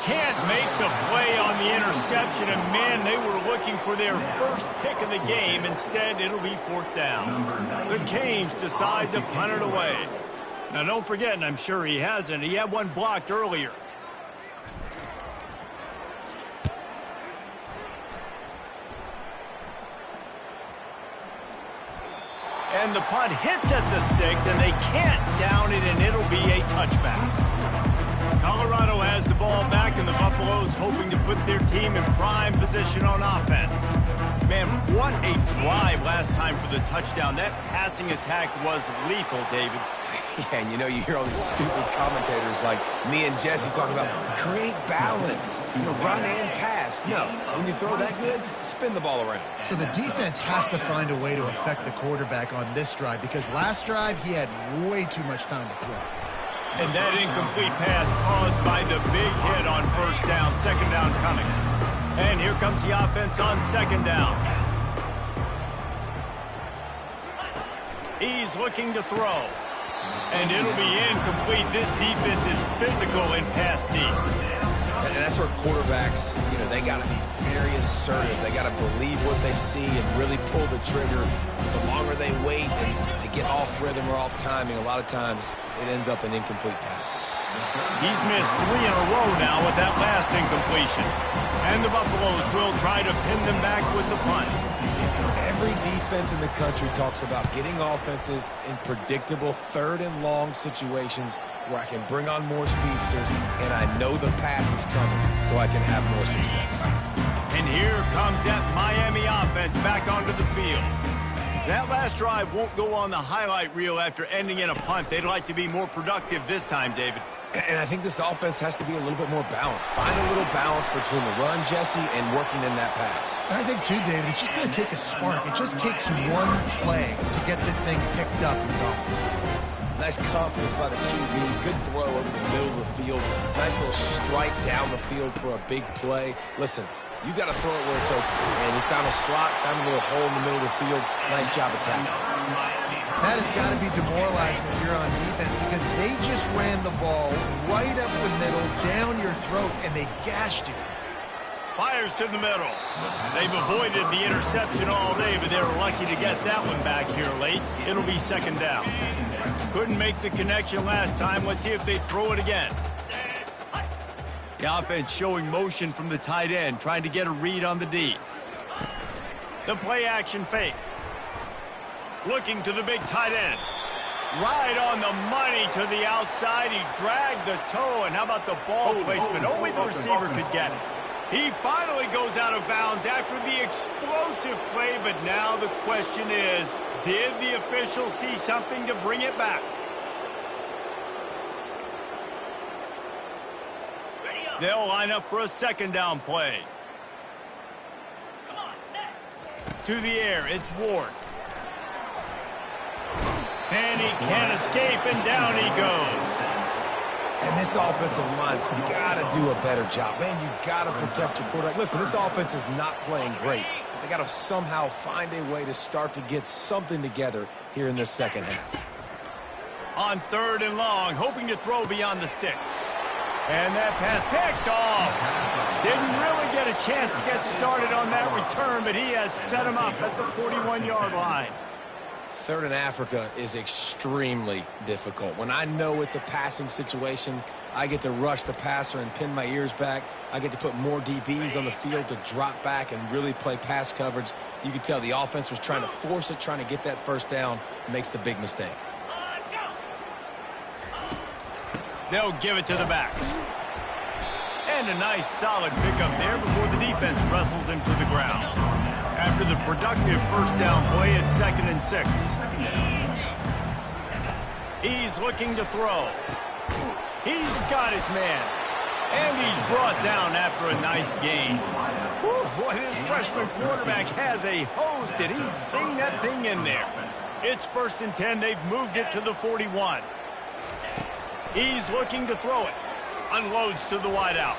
Can't make the play on the interception, and man, they were looking for their first pick of the game. Instead, it'll be 4th down. The Canes decide to punt it away. Now, don't forget, and I'm sure he hasn't, he had one blocked earlier. And the punt hits at the 6, and they can't down it, and it'll be a touchback. Colorado has the ball back, and the Buffaloes hoping to put their team in prime position on offense. Man, what a drive last time for the touchdown. That passing attack was lethal, David. Yeah, and you know, you hear all these stupid commentators like me and Jesse talking about create balance, run and pass. No, when you throw that good, spin the ball around. So the defense has to find a way to affect the quarterback on this drive because last drive he had way too much time to throw. And that incomplete pass caused by the big hit on 1st down, 2nd down coming. And here comes the offense on 2nd down. He's looking to throw. And it'll be incomplete. This defense is physical in pass deep. And that's where quarterbacks, they got to be very assertive. They got to believe what they see and really pull the trigger. The longer they wait and they get off rhythm or off timing, a lot of times it ends up in incomplete passes. He's missed 3 in a row now with that last incompletion. And the Buffaloes will try to pin them back with the punt. Every defense in the country talks about getting offenses in predictable 3rd and long situations where I can bring on more speedsters and I know the pass is coming so I can have more success. And here comes that Miami offense back onto the field. That last drive won't go on the highlight reel after ending in a punt. They'd like to be more productive this time, David. And I think this offense has to be a little bit more balanced. Find a little balance between the run, Jesse, and working in that pass. And I think, too, David, it's just going to take a spark. It just takes one play to get this thing picked up and going. Nice confidence by the QB. Good throw over the middle of the field. Nice little strike down the field for a big play. Listen, you got to throw it where it's open. And he found a slot, found a little hole in the middle of the field. Nice job attacking. That has got to be demoralizing if you're on defense because they just ran the ball right up the middle, down your throats, and they gashed you. Fires to the middle. They've avoided the interception all day, but they were lucky to get that one back here late. It'll be 2nd down. Couldn't make the connection last time. Let's see if they throw it again. The offense showing motion from the tight end, trying to get a read on the D. The play action fake. Looking to the big tight end. Right on the money to the outside. He dragged the toe, and how about the ball placement? Only the receiver could get it. He finally goes out of bounds after the explosive play, but now the question is, did the official see something to bring it back? They'll line up for a second down play. To the air, it's Ward. And he can't escape, and down he goes. And this offensive line's got to do a better job. Man, you got to protect your quarterback. Listen, this offense is not playing great. They got to somehow find a way to start to get something together here in this second half. On 3rd and long, hoping to throw beyond the sticks. And that pass picked off. Didn't really get a chance to get started on that return, but he has set him up at the 41-yard line. 3rd and Africa is extremely difficult. When I know it's a passing situation, I get to rush the passer and pin my ears back. I get to put more DBs on the field to drop back and really play pass coverage. You can tell the offense was trying to force it, trying to get that first down, makes the big mistake. They'll give it to the back. And a nice solid pickup there before the defense wrestles him to the ground. After the productive first down play, it's 2nd and 6. He's looking to throw. He's got his man. And he's brought down after a nice gain. Whew, boy, this freshman quarterback has a hose. Did he sing that thing in there? It's 1st and 10. They've moved it to the 41. He's looking to throw it. Unloads to the wideout.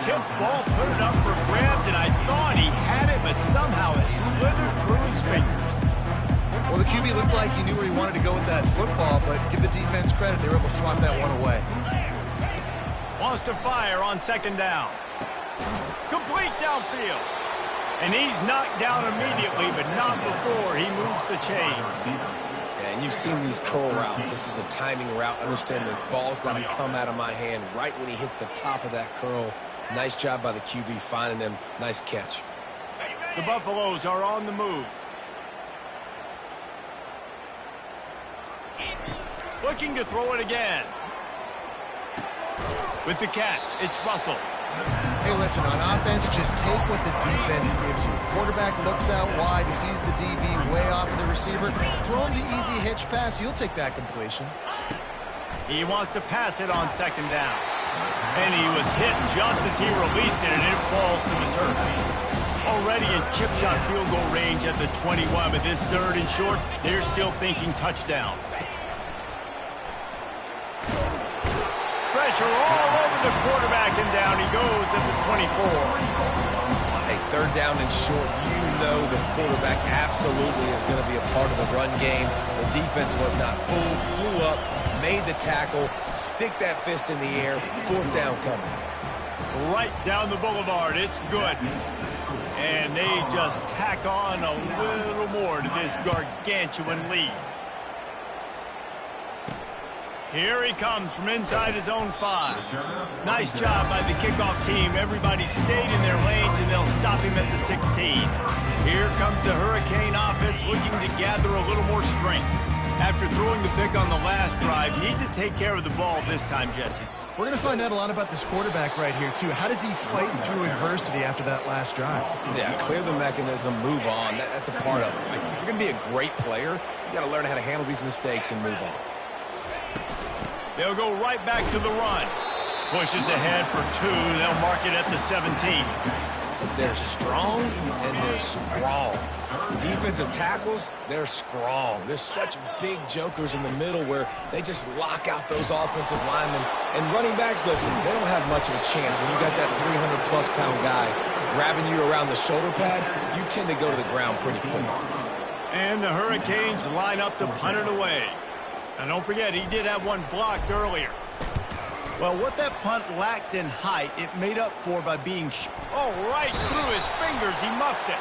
Tip ball, put it up for grabs, and I thought he had it, but somehow it slithered through his fingers. Well, the QB looked like he knew where he wanted to go with that football, but give the defense credit. They were able to swat that one away. Wants to fire on 2nd down. Complete downfield. And he's knocked down immediately, but not before he moves the chains. And you've seen these curl routes. This is a timing route. Understand the ball's got to come out of my hand right when he hits the top of that curl. Nice job by the QB finding him. Nice catch. The Buffaloes are on the move. Looking to throw it again. With the catch, it's Russell. Hey, listen, on offense, just take what the defense gives you. Quarterback looks out wide, he sees the DB way off of the receiver. Throw him the easy hitch pass, you'll take that completion. He wants to pass it on 2nd down. And he was hit just as he released it, and it falls to the turf. Already in chip shot field goal range at the 21, but this 3rd and short, they're still thinking touchdown. Pressure all over the quarterback, and down he goes at the 24. A 3rd down and short, you know the quarterback absolutely is going to be a part of the run game. The defense was not fooled, flew up, made the tackle, stick that fist in the air, 4th down coming. Right down the boulevard, it's good. And they just tack on a little more to this gargantuan lead. Here he comes from inside his own 5. Nice job by the kickoff team. Everybody stayed in their lanes, and they'll stop him at the 16. Here comes the Hurricane offense looking to gather a little more strength. After throwing the pick on the last drive, need to take care of the ball this time, Jesse. We're going to find out a lot about this quarterback right here, too. How does he fight through adversity after that last drive? Yeah, clear the mechanism, move on. That's a part of it. Like, if you're going to be a great player, you got to learn how to handle these mistakes and move on. They'll go right back to the run. Pushes ahead for 2. They'll mark it at the 17. They're strong and they're strong. Defensive tackles, they're strong. There's such big jokers in the middle where they just lock out those offensive linemen. And running backs, listen, they don't have much of a chance. When you got that 300-plus pound guy grabbing you around the shoulder pad, you tend to go to the ground pretty quickly. And the Hurricanes line up to punt it away. And don't forget, he did have one blocked earlier. Well, what that punt lacked in height, it made up for by being right through his fingers. He muffed it.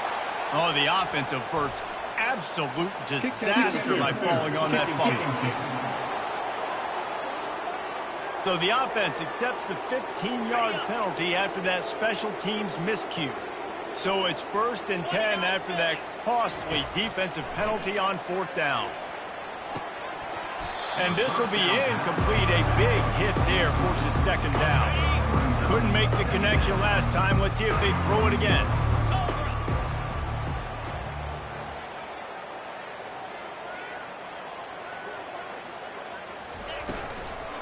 Oh, the offense averts absolute disaster by falling on that fumble. So the offense accepts the 15-yard penalty after that special teams miscue. So it's 1st and 10 after that costly defensive penalty on 4th down. And this will be incomplete. A big hit there, forces second down. Couldn't make the connection last time. Let's see if they throw it again.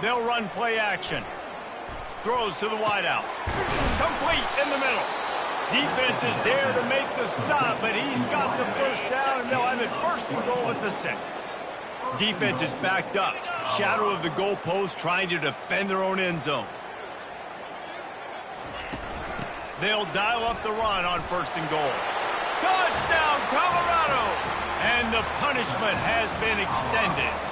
They'll run play action. Throws to the wideout. Complete in the middle. Defense is there to make the stop, but he's got the first down, and they'll have it first and goal at the 6. Defense is backed up. Shadow of the goalpost, trying to defend their own end zone. They'll dial up the run on first and goal. Touchdown, Colorado! And the punishment has been extended.